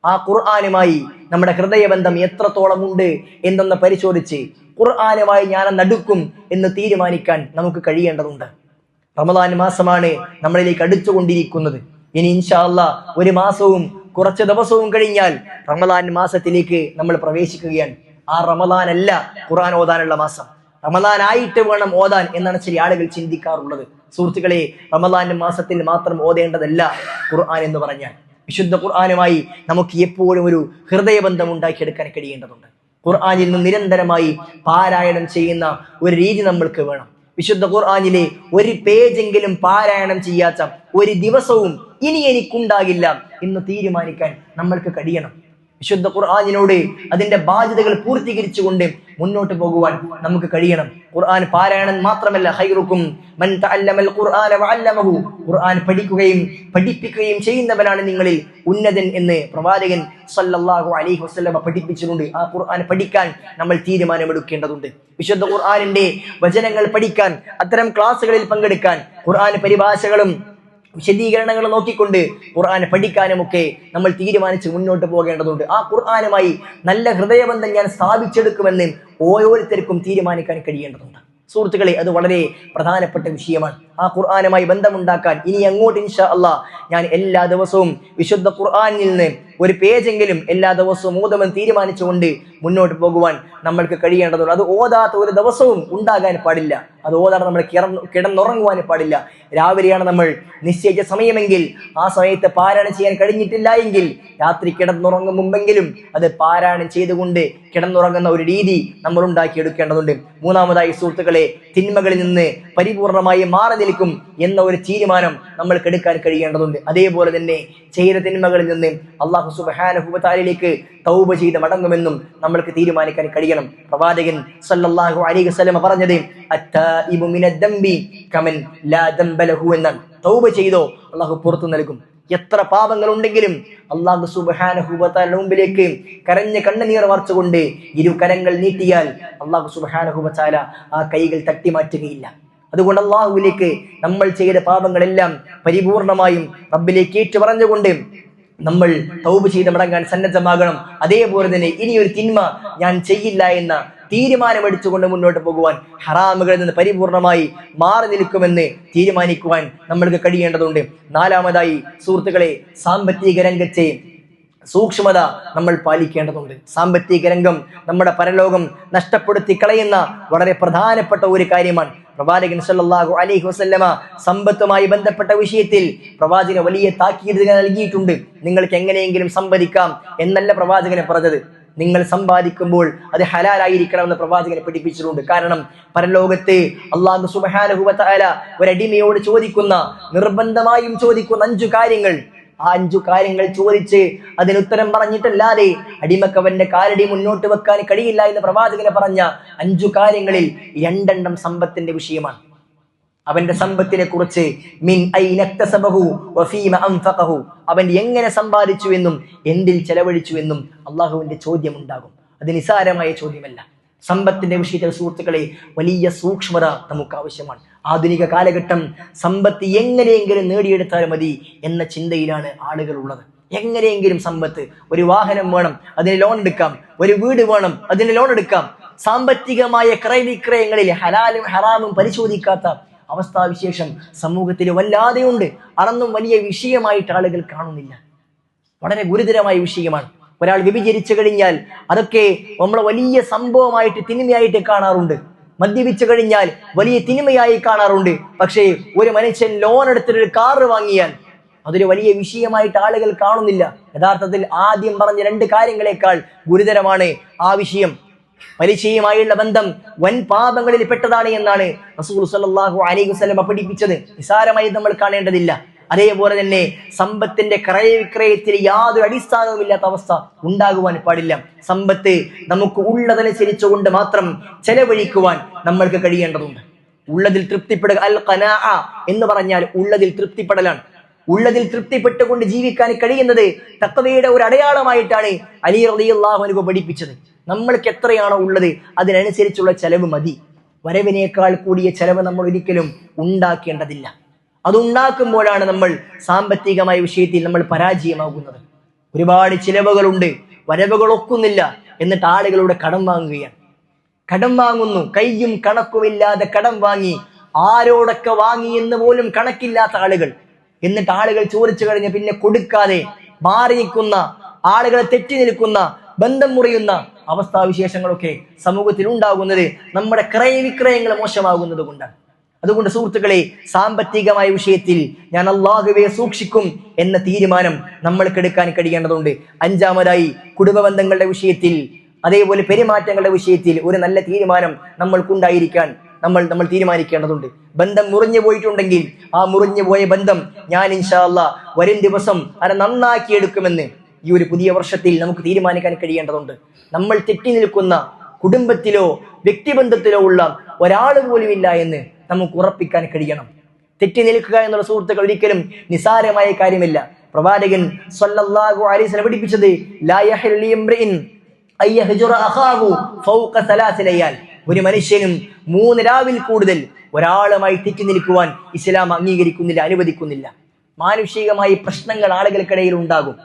ആ ഖുർആനുമായി നമ്മുടെ ഹൃദയബന്ധം എത്രത്തോളം ഉണ്ട് എന്നൊന്ന് പരിശോധിച്ച് ഖുർആനുമായി ഞാൻ നടുക്കും എന്ന് തീരുമാനിക്കാൻ നമുക്ക് കഴിയേണ്ടതുണ്ട്. റമദാൻ മാസമാണ് നമ്മളിലേക്ക് അടുത്തുകൊണ്ടിരിക്കുന്നത്. ഇനി ഇൻഷാ അല്ലാഹ് ഒരു മാസവും കുറച്ച് ദിവസവും കഴിഞ്ഞാൽ റമദാൻ മാസത്തിലേക്ക് നമ്മൾ പ്രവേശിക്കുകയാണ്. ആ റമദാൻ അല്ല ഖുർആൻ ഓതാനുള്ള മാസം, റമദാൻ ആയിട്ട് വേണം ഓതാൻ എന്നാണ് ചില ആളുകൾ ചിന്തിക്കാറുള്ളത്. സുഹൃത്തുക്കളെ, റമദാൻ മാസത്തിൽ മാത്രം ഓതേണ്ടതല്ല ഖുർആൻ എന്ന് പറഞ്ഞാൽ. വിശുദ്ധ ഖുർആനുമായി നമുക്ക് എപ്പോഴും ഒരു ഹൃദയബന്ധം ഉണ്ടാക്കിയെടുക്കാൻ കഴിയേണ്ടതുണ്ട്. ഖുർആനിൽ നിന്ന് നിരന്തരമായി പാരായണം ചെയ്യുന്ന ഒരു രീതി നമ്മൾക്ക് വേണം. വിശുദ്ധ ഖുർആനിലെ ഒരു പേജെങ്കിലും പാരായണം ചെയ്യാത്ത ഒരു ദിവസവും ഇനി എനിക്കുണ്ടാകില്ല എന്ന് തീരുമാനിക്കാൻ നമ്മൾക്ക് കഴിയണം. വിശുദ്ധ ഖുർആനിനോട് അതിന്റെ ബാധ്യതകൾ പൂർത്തീകരിച്ചുകൊണ്ട് മുന്നോട്ട് പോകുവാൻ നമുക്ക് കഴിയണം. ഖുർആൻ പാരായണം മാത്രമല്ല, ഖൈറുക്കും മൻ തഅല്ലമൽ ഖുർആന വഅല്ലമഹു, ഖുർആൻ പഠിക്കുകയും പഠിപ്പിക്കുകയും ചെയ്യുന്നവനാണ് നിങ്ങളിൽ ഉന്നതൻ എന്ന് പ്രവാചകൻ സല്ലല്ലാഹു അലൈഹി വസല്ലമ പഠിപ്പിച്ചിട്ടുണ്ട്. ആ ഖുർആൻ പഠിക്കാൻ നമ്മൾ തീരുമാനമെടുക്കേണ്ടതുണ്ട്. വിശുദ്ധ ഖുർആനിന്റെ വചനങ്ങൾ പഠിക്കാൻ, അത്തരം ക്ലാസ്സുകളിൽ പങ്കെടുക്കാൻ, ഖുർആൻ പരിഭാഷകളും വിശദീകരണങ്ങൾ നോക്കിക്കൊണ്ട് ഖുർആൻ പഠിക്കാനുമൊക്കെ നമ്മൾ തീരുമാനിച്ച് മുന്നോട്ട് പോകേണ്ടതുണ്ട്. ആ ഖുർആനുമായി നല്ല ഹൃദയബന്ധം ഞാൻ സ്ഥാപിച്ചെടുക്കുമെന്ന് ഓരോരുത്തർക്കും തീരുമാനിക്കാൻ കഴിയേണ്ടതുണ്ട്. സുഹൃത്തുക്കളെ, അത് വളരെ പ്രധാനപ്പെട്ട വിഷയമാണ്. ആ ഖുർആനുമായി ബന്ധമുണ്ടാക്കാൻ ഇനി അങ്ങോട്ട് ഇൻഷാ അല്ലാഹ് ഞാൻ എല്ലാ ദിവസവും വിശുദ്ധ ഖുർആനിൽ നിന്ന് ഒരു പേജെങ്കിലും എല്ലാ ദിവസവും ഓതുമെന്ന് തീരുമാനിച്ചുകൊണ്ട് മുന്നോട്ട് പോകുവാൻ നമ്മൾക്ക് കഴിയേണ്ടതുണ്ട്. അത് ഓതാത്ത ഒരു ദിവസവും ഉണ്ടാകാൻ പാടില്ല. അത് ഓതാതെ നമ്മൾ കിടന്നുറങ്ങുവാൻ പാടില്ല. രാവിലെയാണ് നമ്മൾ നിശ്ചയിച്ച സമയമെങ്കിൽ ആ സമയത്ത് പാരായണം ചെയ്യാൻ കഴിഞ്ഞിട്ടില്ല എങ്കിൽ രാത്രി കിടന്നുറങ്ങും മുമ്പെങ്കിലും അത് പാരായണം ചെയ്തുകൊണ്ട് കിടന്നുറങ്ങുന്ന ഒരു രീതി നമ്മൾ ഉണ്ടാക്കിയെടുക്കേണ്ടതുണ്ട്. മൂന്നാമതായി സുഹൃത്തുക്കളെ, തിന്മകളിൽ നിന്ന് പരിപൂർണമായി മാറി നിൽക്കും എന്ന ഒരു തീരുമാനം നമ്മൾക്ക് എടുക്കാൻ കഴിയേണ്ടതുണ്ട്. അതേപോലെ തന്നെ ചെയ്ത തിന്മകളിൽ നിന്ന് അല്ലാഹു സുബ്ഹാനഹു വ തആലയിലേക്ക് തൗബ ചെയ്ത് മടങ്ങുമെന്നും നമ്മൾക്ക് തീരുമാനിക്കാൻ കഴിയണം. പ്രവാചകൻ സല്ലല്ലാഹു അലൈഹി വസല്ലം പറഞ്ഞത് അത്തായിബു മിനദ്ദംബി കമൻ ലാ ദംബ ലഹു എന്നാണ്. തൗബ ചെയ്തോ അല്ലാഹു പുറത്തു നൽകും. എത്ര പാപങ്ങൾ ഉണ്ടെങ്കിലും അല്ലാഹു സുബ്ഹാനഹു വ തആലയുടെ മുമ്പിലേക്ക് കരഞ്ഞ് കണ്ണുനീർ വാർച്ചുകൊണ്ട് ഇരു കരങ്ങൾ നീട്ടിയാൽ അല്ലാഹു സുബ്ഹാനഹു വ തആല ആ കൈകൾ തട്ടിമാറ്റുകയില്ല. അതുകൊണ്ട് അല്ലാഹുവിലേക്ക് നമ്മൾ ചെയ്ത പാപങ്ങളെല്ലാം പരിപൂർണമായും റബ്ബിലേക്ക് ഏറ്റുപറഞ്ഞുകൊണ്ട് നമ്മൾ തൗബ ചെയ്ത് മടങ്ങാൻ സന്നദ്ധമാകണം. അതേപോലെ തന്നെ ഇനിയൊരു തിന്മ ഞാൻ ചെയ്യില്ല എന്ന തീരുമാനമെടുത്തുകൊണ്ട് മുന്നോട്ട് പോകുവാൻ, ഹറാമുകളിൽ നിന്ന് പരിപൂർണമായി മാറി നിൽക്കുമെന്ന് തീരുമാനിക്കുവാൻ നമ്മൾക്ക് കഴിയേണ്ടതുണ്ട്. നാലാമതായി സുഹൃത്തുക്കളെ, സാമ്പത്തിക രംഗത്തെ സൂക്ഷ്മത നമ്മൾ പാലിക്കേണ്ടതുണ്ട്. സാമ്പത്തിക രംഗം നമ്മുടെ പരലോകം നഷ്ടപ്പെടുത്തി കളയുന്ന വളരെ പ്രധാനപ്പെട്ട ഒരു കാര്യമാണ്. പ്രവാചകൻ സല്ലല്ലാഹു അലൈഹി വസല്ലമ സമ്പത്തുമായി ബന്ധപ്പെട്ട വിഷയത്തിൽ പ്രവാചകന് വലിയ താക്കീത് നൽകിയിട്ടുണ്ട്. നിങ്ങൾക്ക് എങ്ങനെയെങ്കിലും സമ്പാദിക്കാം എന്നല്ല പ്രവാചകനെ പറഞ്ഞത്. നിങ്ങൾ സമ്പാദിക്കുമ്പോൾ അത് ഹലാലായിരിക്കണമെന്ന് പ്രവാചകനെ പഠിപ്പിച്ചിട്ടുണ്ട്. കാരണം പരലോകത്ത് അല്ലാഹു സുബ്ഹാനഹു വ തആല ഒരടിമയോട് ചോദിക്കുന്ന, നിർബന്ധമായും ചോദിക്കുന്ന 5 കാര്യങ്ങൾ, ആ 5 കാര്യങ്ങൾ ചോദിച്ച് അതിനുത്തരം പറഞ്ഞിട്ടല്ലാതെ അടിമക്ക് അവന്റെ കാലടി മുന്നോട്ട് വെക്കാൻ കഴിയില്ല എന്ന് പ്രവാചകനെ പറഞ്ഞ 5 കാര്യങ്ങളിൽ 2 സമ്പത്തിന്റെ വിഷയമാണ്. അവന്റെ സമ്പത്തിനെ കുറിച്ച് മിൻ ഐനക്തസബഹു വഫീമ അൻഫഖഹു, അവൻ എങ്ങനെ സമ്പാദിച്ചു എന്നും എന്തിൽ ചെലവഴിച്ചു എന്നും അള്ളാഹുവിന്റെ ചോദ്യം ഉണ്ടാകും. അത് നിസാരമായ ചോദ്യമല്ല. സമ്പത്തിന്റെ വിഷയത്തിൽ സുഹൃത്തുക്കളെ വലിയ സൂക്ഷ്മത നമുക്ക് ആവശ്യമാണ്. ആധുനിക കാലഘട്ടം സമ്പത്ത് എങ്ങനെയെങ്കിലും നേടിയെടുത്താൽ മതി എന്ന ചിന്തയിലാണ് ആളുകൾ ഉള്ളത്. എങ്ങനെയെങ്കിലും സമ്പത്ത്, ഒരു വാഹനം വേണം അതിന് ലോൺ എടുക്കാം, ഒരു വീട് വേണം അതിന് ലോൺ എടുക്കാം. സാമ്പത്തികമായ ക്രയവിക്രയങ്ങളിൽ ഹലാലും ഹറാമും പരിശോധിക്കാത്ത അവസ്ഥാവിശേഷം സമൂഹത്തിൽ വല്ലാതെയുണ്ട്. അതൊന്നും വലിയ വിഷയമായിട്ട് ആളുകൾ കാണുന്നില്ല. വളരെ ഗുരുതരമായ വിഷയമാണ്. ഒരാൾ വ്യഭിചരിച്ചു കഴിഞ്ഞാൽ അതൊക്കെ നമ്മൾ വലിയ സംഭവമായിട്ട് തിന്മയായിട്ട് കാണാറുണ്ട്. മദ്യപിച്ചു കഴിഞ്ഞാൽ വലിയ തിന്മയായി കാണാറുണ്ട്. പക്ഷേ ഒരു മനുഷ്യൻ ലോൺ എടുത്തിട്ടൊരു കാറ് വാങ്ങിയാൽ അതൊരു വലിയ വിഷയമായിട്ട് ആളുകൾ കാണുന്നില്ല. യഥാർത്ഥത്തിൽ ആദ്യം പറഞ്ഞ 2 കാര്യങ്ങളെക്കാൾ ഗുരുതരമാണ് ആ വിഷയം. പലിശയുമായുള്ള ബന്ധം വൻ പാപങ്ങളിൽ പെട്ടതാണ് എന്നാണ് റസൂൽ സല്ലല്ലാഹു അലൈഹി വസല്ലം പഠിപ്പിച്ചത്. നിസാരമായി നമ്മൾ കാണേണ്ടതില്ല. അതേപോലെ തന്നെ സമ്പത്തിന്റെ ക്രയവിക്രയത്തിൽ യാതൊരു അടിസ്ഥാനവുമില്ലാത്ത അവസ്ഥ ഉണ്ടാകുവാൻ പാടില്ല. സമ്പത്ത് നമുക്ക് ഉള്ളതനുസരിച്ചുകൊണ്ട് മാത്രം ചെലവഴിക്കുവാൻ നമ്മൾക്ക് കഴിയേണ്ടതുണ്ട്. ഉള്ളതിൽ തൃപ്തിപ്പെടുക, അൽ ഖനാഅ എന്ന് പറഞ്ഞാൽ ഉള്ളതിൽ തൃപ്തിപ്പെടലാണ്. ഉള്ളതിൽ തൃപ്തിപ്പെട്ടുകൊണ്ട് ജീവിക്കാൻ കഴിയുന്നത് തഖ്വയുടെ ഒരു അടയാളമായിട്ടാണ് അലി റളിയല്ലാഹു അൻഹു പഠിപ്പിച്ചത്. നമ്മൾക്ക് എത്രയാണോ ഉള്ളത് അതിനനുസരിച്ചുള്ള ചെലവ് മതി. വരവിനേക്കാൾ കൂടിയ ചെലവ് നമ്മൾ ഒരിക്കലും ഉണ്ടാക്കേണ്ടതില്ല. അതുണ്ടാക്കുമ്പോഴാണ് നമ്മൾ സാമ്പത്തികമായ വിഷയത്തിൽ നമ്മൾ പരാജയമാകുന്നത്. ഒരുപാട് ചിലവുകളുണ്ട്, വരവുകൾ ഒക്കുന്നില്ല, എന്നിട്ട് ആളുകളുടെ കടം വാങ്ങുകയാണ്. കടം വാങ്ങുന്നു, കയ്യും കണക്കുമില്ലാതെ കടം വാങ്ങി, ആരോടൊക്കെ വാങ്ങി എന്ന് പോലും കണക്കില്ലാത്ത ആളുകൾ. എന്നിട്ട് ആളുകൾ ചോദിച്ചു കഴിഞ്ഞ് പിന്നെ കൊടുക്കാതെ മാറി നിൽക്കുന്ന, ആളുകളെ തെറ്റി നിൽക്കുന്ന, ബന്ധം മുറിയുന്ന അവസ്ഥാവിശേഷങ്ങളൊക്കെ സമൂഹത്തിൽ ഉണ്ടാകുന്നത് നമ്മുടെ ക്രയവിക്രയങ്ങൾ മോശമാകുന്നത് കൊണ്ടാണ്. അതുകൊണ്ട് സുഹൃത്തുക്കളെ, സാമ്പത്തികമായ വിഷയത്തിൽ ഞാൻ അല്ലാഹുവെ സൂക്ഷിക്കും എന്ന തീരുമാനം നമ്മൾക്ക് എടുക്കാൻ കഴിയേണ്ടതുണ്ട്. 5-ാമതായി കുടുംബ ബന്ധങ്ങളുടെ വിഷയത്തിൽ, അതേപോലെ പെരുമാറ്റങ്ങളുടെ വിഷയത്തിൽ ഒരു നല്ല തീരുമാനം നമ്മൾക്കുണ്ടായിരിക്കാൻ നമ്മൾ തീരുമാനിക്കേണ്ടതുണ്ട്. ബന്ധം മുറിഞ്ഞു പോയിട്ടുണ്ടെങ്കിൽ ആ മുറിഞ്ഞു പോയ ബന്ധം ഞാൻ ഇൻഷാ അല്ലാഹ് വരും ദിവസം അത് നന്നാക്കിയെടുക്കുമെന്ന് ഈ ഒരു പുതിയ വർഷത്തിൽ നമുക്ക് തീരുമാനിക്കാൻ കഴിയേണ്ടതുണ്ട്. നമ്മൾ തെറ്റി നിൽക്കുന്ന കുടുംബത്തിലോ വ്യക്തിബന്ധത്തിലോ ഉള്ള ഒരാൾ പോലും ഇല്ല എന്ന് നമുക്ക് ഉറപ്പിക്കാൻ കഴിയണം. തെറ്റി നിൽക്കുക എന്നുള്ള സുഹൃത്തുക്കൾ ഒരിക്കലും നിസാരമായ കാര്യമില്ല. പ്രവാചകൻ സ്വല്ലല്ലാഹു അലൈഹി വസല്ലം പഠിപ്പിച്ചത് ലാ യഹ്ലു ലിംറിഇൻ അയ്യഹ്ജുറ അഖാഹു ഫൗക 3 ലയാൽ, ഒരു മനുഷ്യനും 3 രാവിൽ കൂടുതൽ ഒരാളുമായി തെറ്റി നിൽക്കുവാൻ ഇസ്ലാം അംഗീകരിക്കുന്നില്ല, അനുവദിക്കുന്നില്ല. മാനുഷികമായി പ്രശ്നങ്ങൾ ആളുകൾക്കിടയിൽ ഉണ്ടാകും.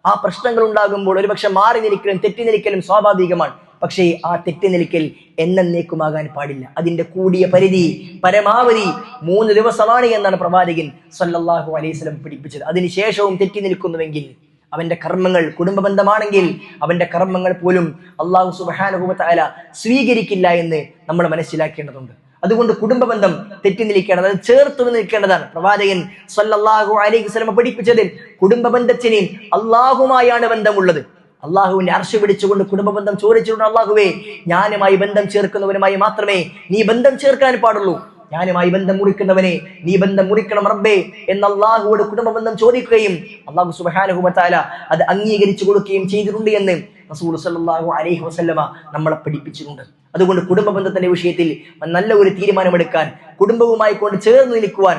ആ പ്രശ്നങ്ങൾ ഉണ്ടാകുമ്പോൾ ഒരുപക്ഷെ മാറി നിൽക്കലും തെറ്റി നിൽക്കലും സ്വാഭാവികമാണ്. പക്ഷേ ആ തെറ്റി നിൽക്കൽ എന്നേക്കുമാകാൻ പാടില്ല. അതിന്റെ കൂടിയ പരിധി പരമാവധി 3 ദിവസമാണ് എന്നാണ് പ്രവാചകൻ സ്വല്ലല്ലാഹു അലൈഹി വസല്ലം പഠിപ്പിച്ചത്. അതിനുശേഷവും തെറ്റി നിൽക്കുന്നുവെങ്കിൽ അവന്റെ കർമ്മങ്ങൾ, കുടുംബ ബന്ധമാണെങ്കിൽ അവന്റെ കർമ്മങ്ങൾ പോലും അല്ലാഹു സുബ്ഹാനഹു വ തആല സ്വീകരിക്കില്ല എന്ന് നമ്മൾ മനസ്സിലാക്കേണ്ടതുണ്ട്. അതുകൊണ്ട് കുടുംബ ബന്ധം തെറ്റി നിൽക്കേണ്ടത്, അത് ചേർത്ത് നിൽക്കേണ്ടതാണ്. പ്രവാചകൻ സ്വല്ലല്ലാഹു അലൈഹി വസല്ലം പഠിപ്പിച്ചത് കുടുംബ ബന്ധത്തിന് അല്ലാഹുമായാണ് ബന്ധമുള്ളത്. അള്ളാഹുവിന്റെ അർശ് പിടിച്ചുകൊണ്ട് കുടുംബ ബന്ധം ചോദിച്ചിട്ടുണ്ട്. അള്ളാഹുവേ, ഞാനുമായി ബന്ധം ചേർക്കുന്നവനുമായി മാത്രമേ നീ ബന്ധം ചേർക്കാൻ പാടുള്ളൂ, ഞാനുമായി ബന്ധം മുറിക്കുന്നവനെ നീ ബന്ധം മുറിക്കണം റബ്ബേ എന്ന് അള്ളാഹുവോട് കുടുംബ ബന്ധം ചോദിക്കുകയും അള്ളാഹു സുബ്ഹാനഹു വ തആല അത് അംഗീകരിച്ചു കൊടുക്കുകയും ചെയ്തിട്ടുണ്ട് എന്ന് റസൂൽ സല്ലല്ലാഹു അലൈഹി വസല്ലമ നമ്മളെ പഠിപ്പിച്ചിട്ടുണ്ട്. അതുകൊണ്ട് കുടുംബ ബന്ധത്തിന്റെ വിഷയത്തിൽ നല്ല ഒരു തീരുമാനമെടുക്കാൻ, കുടുംബവുമായി കൊണ്ട് ചേർന്ന് നിൽക്കുവാൻ,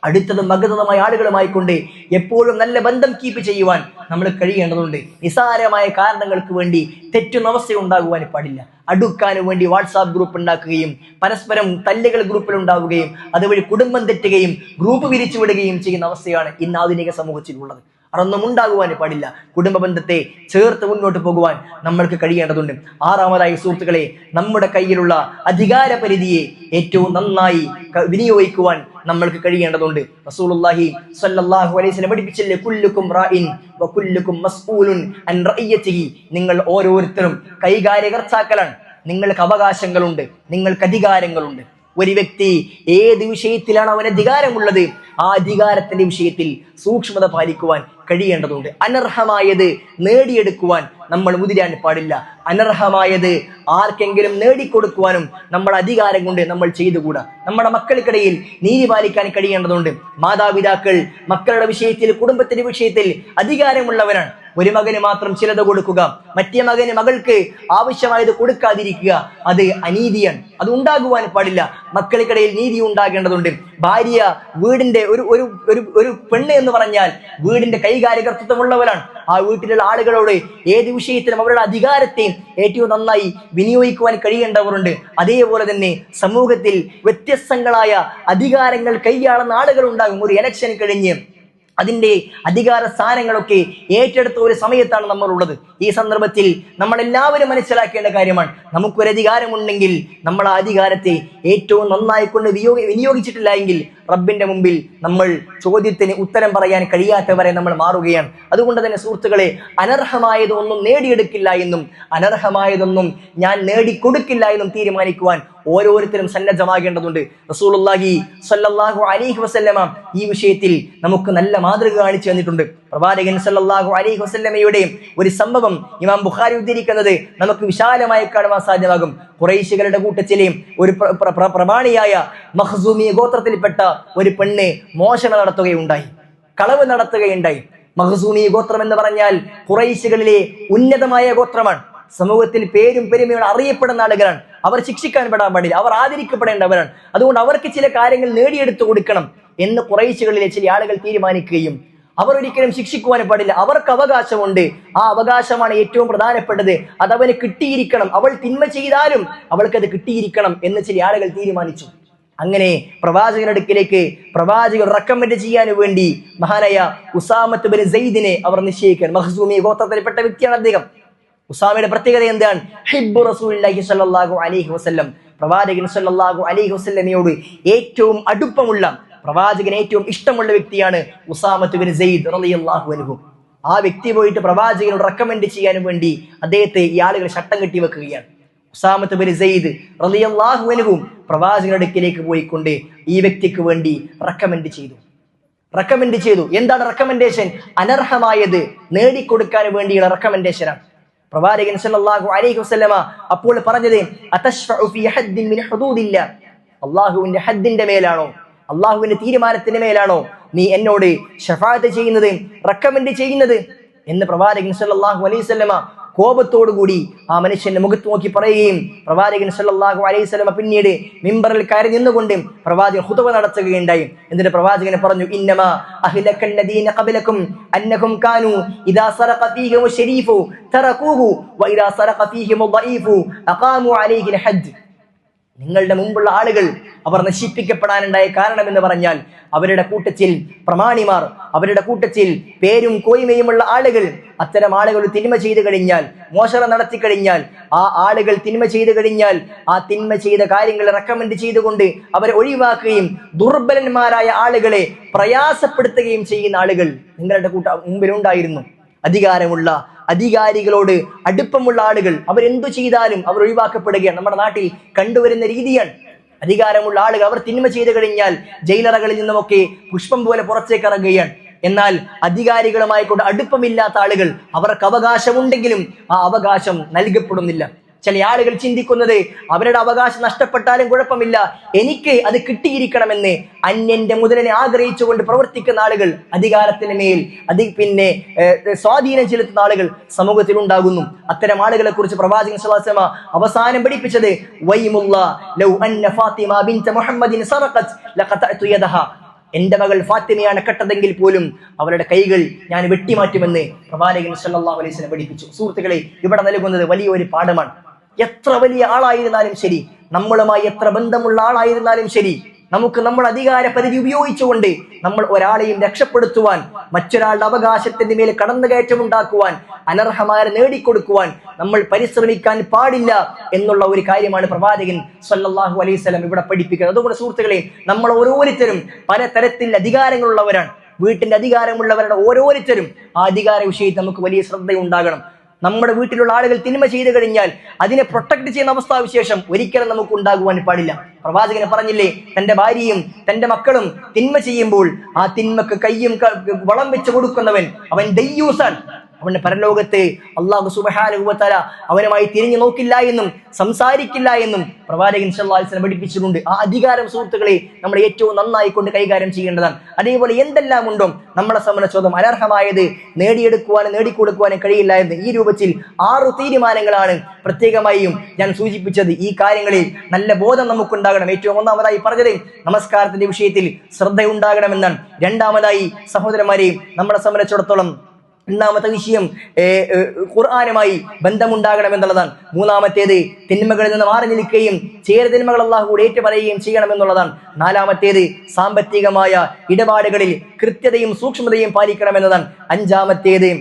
അടുത്തതും അഗതമായ ആളുകളുമായി കൊണ്ട് എപ്പോഴും നല്ല ബന്ധം കീപ്പ് ചെയ്യുവാൻ നമ്മൾ കഴിയേണ്ടതുണ്ട്. നിസാരമായ കാരണങ്ങൾക്ക് വേണ്ടി തെറ്റുന്ന അവസ്ഥ ഉണ്ടാകുവാൻ പാടില്ല. അടുക്കാനും വേണ്ടി വാട്സാപ്പ് ഗ്രൂപ്പ് ഉണ്ടാക്കുകയും പരസ്പരം തല്ലുകൾ ഗ്രൂപ്പിൽ ഉണ്ടാവുകയും അതുവഴി കുടുംബം തെറ്റുകയും ഗ്രൂപ്പ് പിരിച്ചു വിടുകയും ചെയ്യുന്ന അവസ്ഥയാണ് ഇന്ന് ആധുനിക സമൂഹത്തിലുള്ളത്. അതൊന്നും ഉണ്ടാകുവാൻ പാടില്ല. കുടുംബ ബന്ധത്തെ ചേർത്ത് മുന്നോട്ട് പോകുവാൻ നമ്മൾക്ക് കഴിയേണ്ടതുണ്ട്. 6-ാമതായി സുഹൃത്തുക്കളെ, നമ്മുടെ കയ്യിലുള്ള അധികാര പരിധിയെ ഏറ്റവും നന്നായി വിനിയോഗിക്കുവാൻ നമ്മൾക്ക് കഴിയേണ്ടതുണ്ട്. റസൂലുള്ളാഹി സ്വല്ലല്ലാഹു അലൈഹി വസല്ലം പഠിപ്പിച്ചില്ലേ, കുല്ലുക്കും റാഇൻ വ കുല്ലുക്കും മസ്ഊലുൻ അൻ റഇയതിഹി, നിങ്ങൾ ഓരോരുത്തരും കൈകാര്യകർത്താക്കളാണ്. നിങ്ങൾക്ക് അവകാശങ്ങളുണ്ട്, നിങ്ങൾക്ക് അധികാരങ്ങളുണ്ട്. ഒരു വ്യക്തി ഏത് വിഷയത്തിലാണ് അവന് അധികാരമുള്ളത് ആ അധികാരത്തിന്റെ വിഷയത്തിൽ സൂക്ഷ്മത പാലിക്കുവാൻ കഴിയേണ്ടതുണ്ട്. അനർഹമായത് നേടിയെടുക്കുവാൻ നമ്മൾ മുതിരാൻ പാടില്ല. അനർഹമായത് ആർക്കെങ്കിലും നേടിക്കൊടുക്കുവാനും നമ്മൾ അധികാരം കൊണ്ട് നമ്മൾ ചെയ്തുകൂടാ. നമ്മുടെ മക്കൾക്കിടയിൽ നീതി പാലിക്കാൻ കഴിയേണ്ടതുണ്ട്. മാതാപിതാക്കൾ മക്കളുടെ വിഷയത്തിൽ, കുടുംബത്തിന്റെ വിഷയത്തിൽ അധികാരമുള്ളവരാണ്. ഒരു മകന് മാത്രം ചിലത് കൊടുക്കുക, മറ്റേ മകന് മകൾക്ക് ആവശ്യമായത് കൊടുക്കാതിരിക്കുക, അത് അനീതിയാണ്. അത് ഉണ്ടാകുവാൻ പാടില്ല. മക്കൾക്കിടയിൽ നീതി ഉണ്ടാകേണ്ടതുണ്ട്. ഭാര്യ വീടിന്റെ ഒരു പെണ്ണ് എന്ന് പറഞ്ഞാൽ വീടിന്റെ കൈകാര്യകർത്തൃത്വമുള്ളവരാണ്. ആ വീട്ടിലുള്ള ആളുകളോട് ഏത് വിഷയത്തിലും അവരുടെ അധികാരത്തെ ഏറ്റവും നന്നായി വിനിയോഗിക്കുവാൻ കഴിയേണ്ടവരുണ്ട്. അതേപോലെ തന്നെ സമൂഹത്തിൽ വ്യത്യസ്തങ്ങളായ അധികാരങ്ങൾ കൈയാളുന്ന ആളുകൾ ഉണ്ടാകും. ഒരു ഇലക്ഷൻ കഴിഞ്ഞ് അതിന്റെ അധികാര സ്ഥാനങ്ങളൊക്കെ ഏറ്റെടുത്ത ഒരു സമയത്താണ് നമ്മൾ ഉള്ളത്. ഈ സന്ദർഭത്തിൽ നമ്മൾ എല്ലാവരും മനസ്സിലാക്കേണ്ട കാര്യമാണ്, നമുക്കൊരു അധികാരമുണ്ടെങ്കിൽ നമ്മൾ ആ അധികാരത്തെ ഏറ്റവും നന്നായി കൊണ്ട് വിനിയോഗിച്ചിട്ടില്ല എങ്കിൽ റബ്ബിന്റെ മുമ്പിൽ നമ്മൾ ചോദ്യത്തിന് ഉത്തരം പറയാൻ കഴിയാത്തവരെ നമ്മൾ മാറുകയാണ്. അതുകൊണ്ട് തന്നെ സുഹൃത്തുക്കളെ, അനർഹമായതൊന്നും നേടിയെടുക്കില്ല എന്നും അനർഹമായതൊന്നും ഞാൻ നേടിക്കൊടുക്കില്ല എന്നും തീരുമാനിക്കുവാൻ ഓരോരുത്തരും സന്നദ്ധമാകേണ്ടതുണ്ട്. റസൂലുള്ളാഹി സ്വല്ലല്ലാഹു അലൈഹി വസല്ലമ ഈ വിഷയത്തിൽ നമുക്ക് നല്ല മാതൃക കാണിച്ചു തന്നിട്ടുണ്ട്. പ്രവാചകൻ സല്ലല്ലാഹു അലൈഹി വസല്ലമയുടെ ഒരു സംഭവം ഇമാം ബുഖാരി ഉദ്ധരിക്കുന്നത് നമുക്ക് വിശാലമായി കാണുവാൻ സാധ്യമാകും. ഖുറൈശികളുടെ കൂട്ടത്തിലെ ഒരു പ്രമാണിയായ മഖ്സൂമി ഗോത്രത്തിൽപ്പെട്ട ഒരു പെണ്ണ് മോഷണം നടത്തുകയുണ്ടായി, കളവ് നടത്തുകയുണ്ടായി. മഖ്സൂമി ഗോത്രം എന്ന് പറഞ്ഞാൽ ഖുറൈശികളിലെ ഉന്നതമായ ഗോത്രമാണ്. സമൂഹത്തിൽ പേരും പെരുമയോട് അറിയപ്പെടുന്ന ആളുകളാണ്. അവർ ശിക്ഷിക്കാൻ പെടാൻ പാടില്ല, അവർ ആദരിക്കപ്പെടേണ്ടവരാണ്. അതുകൊണ്ട് അവർക്ക് ചില കാര്യങ്ങൾ നേടിയെടുത്തു കൊടുക്കണം എന്ന് ഖുറൈശികളിലെ ചില ആളുകൾ തീരുമാനിക്കുകയും അവർ ഒരിക്കലും ശിക്ഷിക്കുവാൻ പാടില്ല. അവർക്ക് അവകാശമുണ്ട്, ആ അവകാശമാണ് ഏറ്റവും പ്രധാനപ്പെട്ടത്, അത് അവന് കിട്ടിയിരിക്കണം. അവൾ തിന്മ ചെയ്താലും അവൾക്കത് കിട്ടിയിരിക്കണം എന്ന് ചില ആളുകൾ തീരുമാനിച്ചു. അങ്ങനെ പ്രവാചകന്റെ അടുക്കിലേക്ക് പ്രവാചകൻ റെക്കമെൻഡ് ചെയ്യാൻ വേണ്ടി മഹാനായ ഉസാമത്ത് ബിൻ സെയ്ദിനെ അവർ നിശ്ചയിക്കാൻ. മഖ്സൂമി ഗോത്രത്തിൽപ്പെട്ട വ്യക്തിയാണ് അദ്ദേഹം. ഉസാമയുടെ പ്രത്യേകത എന്താണ്? ഹിബ്ബു റസൂലുള്ളാഹി സ്വല്ലല്ലാഹു അലൈഹി വസല്ലം, പ്രവാചകൻ സ്വല്ലല്ലാഹു അലൈഹി വസല്ലമയോട് ഏറ്റവും അടുപ്പമുള്ള, പ്രവാചകന് ഏറ്റവും ഇഷ്ടമുള്ള വ്യക്തിയാണ് ഉസാമത്ത് ബിൻ സെയ്ദ് റളിയല്ലാഹു അൻഹു. ആ വ്യക്തി പോയിട്ട് പ്രവാചകനോട് റെക്കമെൻഡ് ചെയ്യാൻ വേണ്ടി അദ്ദേഹത്തെ ഈ ആളുകൾ ശട്ടം കെട്ടി വെക്കുകയാണ്. ഉസാമത്ത് ബിൻ സെയ്ദ് റളിയല്ലാഹു അൻഹു പ്രവാചകന്റെ അടുക്കിലേക്ക് പോയിക്കൊണ്ട് ഈ വ്യക്തിക്ക് വേണ്ടി റെക്കമെൻഡ് ചെയ്തു. എന്താണ് റെക്കമെൻഡേഷൻ? അനർഹമായത് നേടിക്കൊടുക്കാൻ വേണ്ടിയുള്ള റെക്കമെൻഡേഷനാണ്. പ്രവാചകൻ സല്ലല്ലാഹു അലൈഹി വസല്ലമ അപ്പോൾ പറഞ്ഞത്, അതശ്ഫഉ ഫീ ഹദ്ദിൻ മിൻ ഹുദൂദില്ലാ, അല്ലാഹുവിന്റെ ഹദ്ദിന്റെ മേലാണോ, അല്ലാഹുവിന്റെ തീരുമാനത്തിന്റെ മേലാണോ നീ എന്നോട് ശഫാഅത്ത് ചെയ്യുന്നത്, റെക്കമെൻഡ് ചെയ്യുന്നത് എന്ന് പ്രവാചകൻ സല്ലല്ലാഹു അലൈഹി വസല്ലമ കോപത്തോടു കൂടി ആ മനുഷ്യന്റെ മുഖത്ത് നോക്കി പറയുകയും പ്രവാചകൻ സല്ലല്ലാഹു അലൈഹി വസല്ലമ പിന്നീട് മിമ്പറിൽ കയറി നിന്നുകൊണ്ട് പ്രവാചകൻ ഖുതുബ നടത്തുകയുണ്ടായി. എന്നിട്ട് പ്രവാചകൻ പറഞ്ഞു, ഇന്നമാ അഹ്ലക്കല്ലദീന ഖബലകും അന്നഹും കാനൂ ഇദാ സറഖ ഫീഹിം ശരീഫു തറകൂഹു വഇദാ സറഖ ഫീഹിം ദഈഫു അഖാമു അലൈഹിൽ ഹദ്ദ്. നിങ്ങളുടെ മുമ്പുള്ള ആളുകൾ അവർ നശിപ്പിക്കപ്പെടാനുണ്ടായ കാരണം എന്ന് പറഞ്ഞാൽ അവരുടെ കൂട്ടത്തിൽ പ്രമാണിമാർ, അവരുടെ കൂട്ടത്തിൽ പേരും കോയ്മയുമുള്ള ആളുകൾ, അത്തരം ആളുകൾ തിന്മ ചെയ്തു കഴിഞ്ഞാൽ, മോഷണം നടത്തി കഴിഞ്ഞാൽ, ആ ആളുകൾ തിന്മ ചെയ്തു കഴിഞ്ഞാൽ ആ തിന്മ ചെയ്ത കാര്യങ്ങൾ റെക്കമെൻഡ് ചെയ്തുകൊണ്ട് അവരെ ഒഴിവാക്കുകയും ദുർബലന്മാരായ ആളുകളെ പ്രയാസപ്പെടുത്തുകയും ചെയ്യുന്ന ആളുകൾ നിങ്ങളുടെ മുമ്പിലുണ്ടായിരുന്നു. അധികാരമുള്ള, അധികാരികളോട് അടുപ്പമുള്ള ആളുകൾ അവരെന്തു ചെയ്താലും അവർ ഒഴിവാക്കപ്പെടുകയാണ്. നമ്മുടെ നാട്ടിൽ കണ്ടുവരുന്ന രീതിയാണ്. അധികാരമുള്ള ആളുകൾ അവർ തിന്മ ചെയ്തു കഴിഞ്ഞാൽ ജയിലറകളിൽ നിന്നുമൊക്കെ പുഷ്പം പോലെ പുറത്തേക്ക് ഇറങ്ങുകയാണ്. എന്നാൽ അധികാരികളുമായി കൊണ്ട് അടുപ്പമില്ലാത്ത ആളുകൾ അവർക്ക് അവകാശമുണ്ടെങ്കിലും ആ അവകാശം നൽകപ്പെടുന്നില്ല. ചില ആളുകൾ ചിന്തിക്കുന്നത് അവരുടെ അവകാശം നഷ്ടപ്പെട്ടാലും കുഴപ്പമില്ല, എനിക്ക് അത് കിട്ടിയിരിക്കണമെന്ന് അന്യന്റെ മുതലിനെ ആഗ്രഹിച്ചുകൊണ്ട് പ്രവർത്തിക്കുന്ന ആളുകൾ, അധികാരത്തിന് മേൽ സ്വാധീനം ചെലുത്തുന്ന ആളുകൾ സമൂഹത്തിൽ ഉണ്ടാകുന്നു. അത്തരം ആളുകളെ കുറിച്ച് പ്രവാചകൻ സ്വല്ലല്ലാഹു അലൈഹി വസല്ലം അവസാനം പഠിപ്പിച്ചത്, വൈമുല്ലാ ലൗ അന്ന ഫാത്തിമ ബിൻത മുഹമ്മദിൻ സറഖത് ലഖതഅതു യദഹാ, എന്റെ മകൾ ഫാത്തിമയാണ് കെട്ടതെങ്കിൽ പോലും അവരുടെ കൈകൾ ഞാൻ വെട്ടിമാറ്റുമെന്ന് പ്രവാചകൻ സ്വല്ലല്ലാഹു അലൈഹി വസല്ലം പഠിപ്പിച്ചു. സുഹൃത്തുക്കളെ, ഇവിടെ നൽകുന്നത് വലിയൊരു പാഠമാണ്. എത്ര വലിയ ആളായിരുന്നാലും ശരി, നമ്മളുമായി എത്ര ബന്ധമുള്ള ആളായിരുന്നാലും ശരി, നമുക്ക് നമ്മുടെ അധികാര പരിധി ഉപയോഗിച്ചുകൊണ്ട് നമ്മൾ ഒരാളെയും രക്ഷപ്പെടുത്തുവാൻ, മറ്റൊരാളുടെ അവകാശത്തിന്റെ മേൽ കടന്നുകയറ്റമുണ്ടാക്കുവാൻ, അനർഹമായ നേടിക്കൊടുക്കുവാൻ നമ്മൾ പരിശ്രമിക്കാൻ പാടില്ല എന്നുള്ള ഒരു കാര്യമാണ് പ്രവാചകൻ സ്വല്ലല്ലാഹു അലൈഹി വസല്ലം ഇവിടെ പഠിപ്പിക്കുന്നത്. അതുകൊണ്ട് സുഹൃത്തുക്കളെ, നമ്മൾ ഓരോരുത്തരും പലതരത്തിൽ അധികാരങ്ങളുള്ളവരാണ്. വീട്ടിന്റെ അധികാരമുള്ളവരുടെ ഓരോരുത്തരും ആ അധികാര വിഷയത്തിൽ നമുക്ക് വലിയ ശ്രദ്ധയുണ്ടാകണം. നമ്മുടെ വീട്ടിലുള്ള ആളുകൾ തിന്മ ചെയ്തു കഴിഞ്ഞാൽ അതിനെ പ്രൊട്ടക്ട് ചെയ്യുന്ന അവസ്ഥാവിശേഷം ഒരിക്കലും നമുക്ക് ഉണ്ടാകുവാൻ പാടില്ല. പ്രവാചകനെ പറഞ്ഞില്ലേ, തന്റെ ഭാര്യയും തന്റെ മക്കളും തിന്മ ചെയ്യുമ്പോൾ ആ തിന്മക്ക് കയ്യും വളം വെച്ച് കൊടുക്കുന്നവൻ അവൻ ദയ്യൂസാൻ, അവന്റെ പരലോകത്ത് അല്ലാഹു സുബ്ഹാനഹു വ തആല അവനുമായി തിരിഞ്ഞു നോക്കില്ല എന്നും സംസാരിക്കില്ല എന്നും പ്രവാചകൻ സല്ലല്ലാഹു അലൈഹി വസല്ലം പഠിപ്പിച്ചിട്ടുണ്ട്. ആ അധികാരം സുഹൃത്തുക്കളെ നമ്മൾ ഏറ്റവും നന്നായി കൊണ്ട് കൈകാര്യം ചെയ്യേണ്ടതാണ്. അതേപോലെ എന്തെല്ലാം ഉണ്ടോ നമ്മളെ സംബന്ധിച്ചോളം അനർഹമായത് നേടിയെടുക്കുവാനും നേടിക്കൊടുക്കുവാനും കഴിയില്ല എന്ന് ഈ രൂപത്തിൽ 6 തീരുമാനങ്ങളാണ് പ്രത്യേകമായും ഞാൻ സൂചിപ്പിച്ചത്. ഈ കാര്യങ്ങളിൽ നല്ല ബോധം നമുക്കുണ്ടാകണം. ഏറ്റവും ഒന്നാമതായി പറഞ്ഞത് നമസ്കാരത്തിന്റെ വിഷയത്തിൽ ശ്രദ്ധയുണ്ടാകണമെന്നാണ്. രണ്ടാമതായി സഹോദരന്മാരെയും നമ്മളെ സംബന്ധിച്ചിടത്തോളം ഒന്നാമത്തെ വിഷയം ഖുർആനുമായി ബന്ധമുണ്ടാകണം എന്നുള്ളതാണ്. മൂന്നാമത്തേത് തിന്മകളിൽ നിന്ന് മാറി നിൽക്കുകയും ചെയ്ത തിന്മകൾ അല്ലാഹുവോട് ഏറ്റുപറയുകയും ചെയ്യണമെന്നുള്ളതാണ്. നാലാമത്തേത് സാമ്പത്തികമായ ഇടപാടുകളിൽ കൃത്യതയും സൂക്ഷ്മതയും പാലിക്കണമെന്നതാണ്. അഞ്ചാമത്തേത്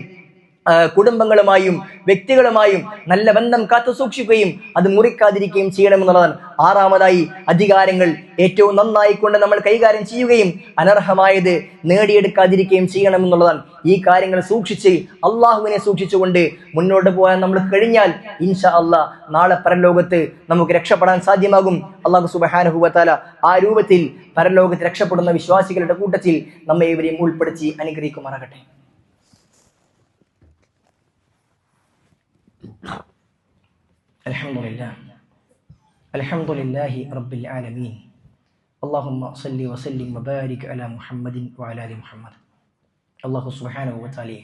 കുടുംബങ്ങളുമായും വ്യക്തികളുമായും നല്ല ബന്ധം കാത്തു സൂക്ഷിക്കുകയും അത് മുറിക്കാതിരിക്കുകയും ചെയ്യണമെന്നുള്ളതാണ്. ആറാമതായി അധികാരങ്ങൾ ഏറ്റവും നന്നായി കൊണ്ട് നമ്മൾ കൈകാര്യം ചെയ്യുകയും അനർഹമായത് നേടിയെടുക്കാതിരിക്കുകയും ചെയ്യണമെന്നുള്ളതാണ്. ഈ കാര്യങ്ങൾ സൂക്ഷിച്ച് അള്ളാഹുവിനെ സൂക്ഷിച്ചുകൊണ്ട് മുന്നോട്ട് പോകാൻ നമ്മൾ കഴിഞ്ഞാൽ ഇൻഷാ അല്ലാഹ് നാളെ പരലോകത്ത് നമുക്ക് രക്ഷപ്പെടാൻ സാധ്യമാകും. അല്ലാഹു സുബ്ഹാനഹു വ തആല ആ രൂപത്തിൽ പരലോകത്ത് രക്ഷപ്പെടുന്ന വിശ്വാസികളുടെ കൂട്ടത്തിൽ നമ്മെ ഇവരെയും ഉൾപ്പെടുത്തി അനുഗ്രഹിക്കുമാറാകട്ടെ. അൽഹംദുലില്ലാഹി റബ്ബിൽ ആലമീൻ. അല്ലാഹുമ്മ സല്ലി വസല്ലിം വബാരിക് അലാ മുഹമ്മദിൻ വഅലാ ആലി മുഹമ്മദ്. അല്ലാഹു സുബ്ഹാനഹു വ തആലയെ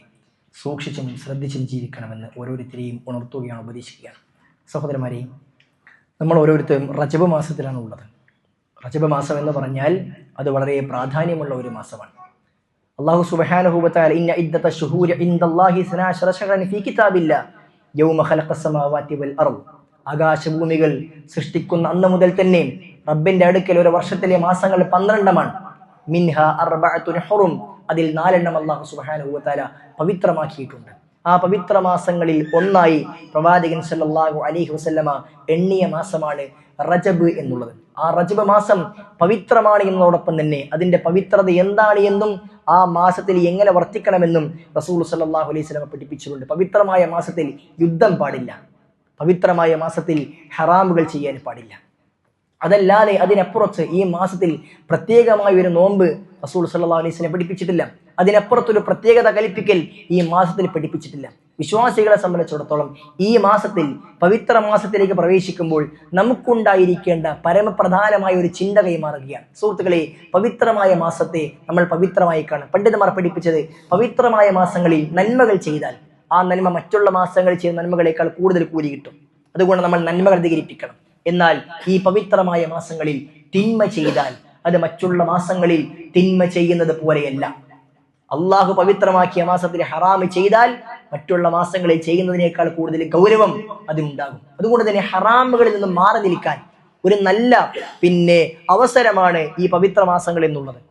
സൂക്ഷിച്ചും ശ്രദ്ധിച്ചും ജീവിക്കണമെന്ന് ഓരോരുത്തരെയും ഉണർത്തുകയാണ്, ഉപദേശിക്കുകയാണ്. സഹോദരന്മാരെ, നമ്മൾ ഓരോരുത്തരും റജബ് മാസത്തിലാണ് ഉള്ളത്. റജബ് മാസം എന്ന് പറഞ്ഞാൽ അത് വളരെ പ്രാധാന്യമുള്ള ഒരു മാസമാണ്. അല്ലാഹു സുബ്ഹാനഹു വ തആല ഇന്ന ഇദ്ദത ശുഹൂരി ഇൻദല്ലാഹി 12 ശഹ്റൻ ഫീ കിതാബില്ലാഹ് യൗമ ഖലഖസ് സമാവാതി വൽ അർദ്. ആകാശഭൂമികൾ സൃഷ്ടിക്കുന്ന അന്ന് മുതൽ തന്നെ റബ്ബിന്റെ അടുക്കൽ ഒരു വർഷത്തിലെ മാസങ്ങൾ 12 മിൻഹ അർബഅത്തുൻ ഹുറും, അതിൽ 4 അല്ലാഹു സുബ്ഹാനഹു വ തആല പവിത്രമാക്കിയിട്ടുണ്ട്. ആ പവിത്ര മാസങ്ങളിൽ ഒന്നായി പ്രവാചകൻ സല്ലല്ലാഹു അലൈഹി വസല്ലമ എണ്ണിയ മാസമാണ് റജബ് എന്നുള്ളത്. ആ റജബ് മാസം പവിത്രമാണ് എന്നതോടൊപ്പം തന്നെ അതിന്റെ പവിത്രത എന്താണ് എന്നും ആ മാസത്തിൽ എങ്ങനെ വർത്തിക്കണമെന്നും റസൂൽ സല്ലല്ലാഹു അലൈഹി വസല്ലമ പഠിപ്പിച്ചിട്ടുണ്ട്. പവിത്രമായ മാസത്തിൽ യുദ്ധം പാടില്ല, പവിത്രമായ മാസത്തിൽ ഹറാമുകൾ ചെയ്യാൻ പാടില്ല. അതല്ലാതെ അതിനപ്പുറത്ത് ഈ മാസത്തിൽ പ്രത്യേകമായ ഒരു നോമ്പ് റസൂൽ സല്ലല്ലാഹു അലൈഹി വസല്ലം പഠിപ്പിച്ചിട്ടില്ല. അതിനപ്പുറത്തൊരു പ്രത്യേകത കൽപ്പിക്കൽ ഈ മാസത്തിൽ പഠിപ്പിച്ചിട്ടില്ല. വിശ്വാസികളെ സംബന്ധിച്ചിടത്തോളം ഈ മാസത്തിൽ പവിത്ര മാസത്തിലേക്ക് പ്രവേശിക്കുമ്പോൾ നമുക്കുണ്ടായിരിക്കേണ്ട പരമപ്രധാനമായ ഒരു ചിന്ത കൈമാറുകയാണ്. സുഹൃത്തുക്കളെ, പവിത്രമായ മാസത്തെ നമ്മൾ പവിത്രമായി കാണും. പണ്ഡിതന്മാർ പഠിപ്പിച്ചത് പവിത്രമായ മാസങ്ങളിൽ നന്മകൾ ചെയ്താൽ ആ നന്മ മറ്റുള്ള മാസങ്ങളിൽ ചെയ്ത നന്മകളേക്കാൾ കൂടുതൽ കൂലി കിട്ടും. അതുകൊണ്ട് നമ്മൾ നന്മകൾ അധികരിപ്പിക്കണം. എന്നാൽ ഈ പവിത്രമായ മാസങ്ങളിൽ തിന്മ ചെയ്താൽ അത് മറ്റുള്ള മാസങ്ങളിൽ തിന്മ ചെയ്യുന്നത് പോലെയല്ല. അള്ളാഹു പവിത്രമാക്കിയ മാസത്തിൽ ഹറാമ് ചെയ്താൽ മറ്റുള്ള മാസങ്ങളിൽ ചെയ്യുന്നതിനേക്കാൾ കൂടുതൽ ഗൗരവം അതിനുണ്ടാകും. അതുകൊണ്ട് തന്നെ ഹറാമുകളിൽ നിന്നും മാറി നിൽക്കാൻ ഒരു നല്ല അവസരമാണ് ഈ പവിത്ര മാസങ്ങൾ എന്നുള്ളത്.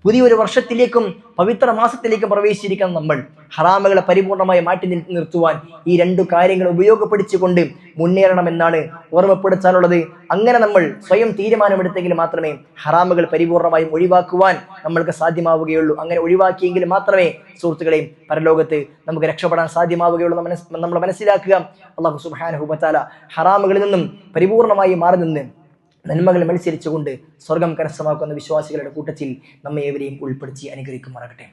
പുതിയൊരു വർഷത്തിലേക്കും പവിത്ര മാസത്തിലേക്കും പ്രവേശിച്ചിരിക്കുന്ന നമ്മൾ ഹറാമുകളെ പരിപൂർണമായി മാറ്റി നിർത്തുവാൻ ഈ 2 കാര്യങ്ങൾ ഉപയോഗപ്പെടുത്തിക്കൊണ്ട് മുന്നേറണമെന്നാണ് ഓർമ്മപ്പെടുത്താനുള്ളത്. അങ്ങനെ നമ്മൾ സ്വയം തീരുമാനമെടുത്തെങ്കിൽ മാത്രമേ ഹറാമുകൾ പരിപൂർണമായും ഒഴിവാക്കുവാൻ നമ്മൾക്ക് സാധ്യമാവുകയുള്ളൂ. അങ്ങനെ ഒഴിവാക്കിയെങ്കിൽ മാത്രമേ സുഹൃത്തുക്കളെയും പരലോകത്ത് നമുക്ക് രക്ഷപ്പെടാൻ സാധ്യമാവുകയുള്ളൂ. നമ്മൾ മനസ്സിലാക്കുക, അല്ലാഹു സുബ്ഹാനഹു വ തആല ഹറാമുകളിൽ നിന്നും പരിപൂർണമായി മാറി നിന്ന് നന്മകൾ മത്സരിച്ചുകൊണ്ട് സ്വർഗം കരസ്ഥമാക്കുന്ന വിശ്വാസികളുടെ കൂട്ടത്തിൽ നമ്മെ ഏവരെയും ഉൾപ്പെടുത്തി അനുഗ്രഹിക്കുമാറാകട്ടെ.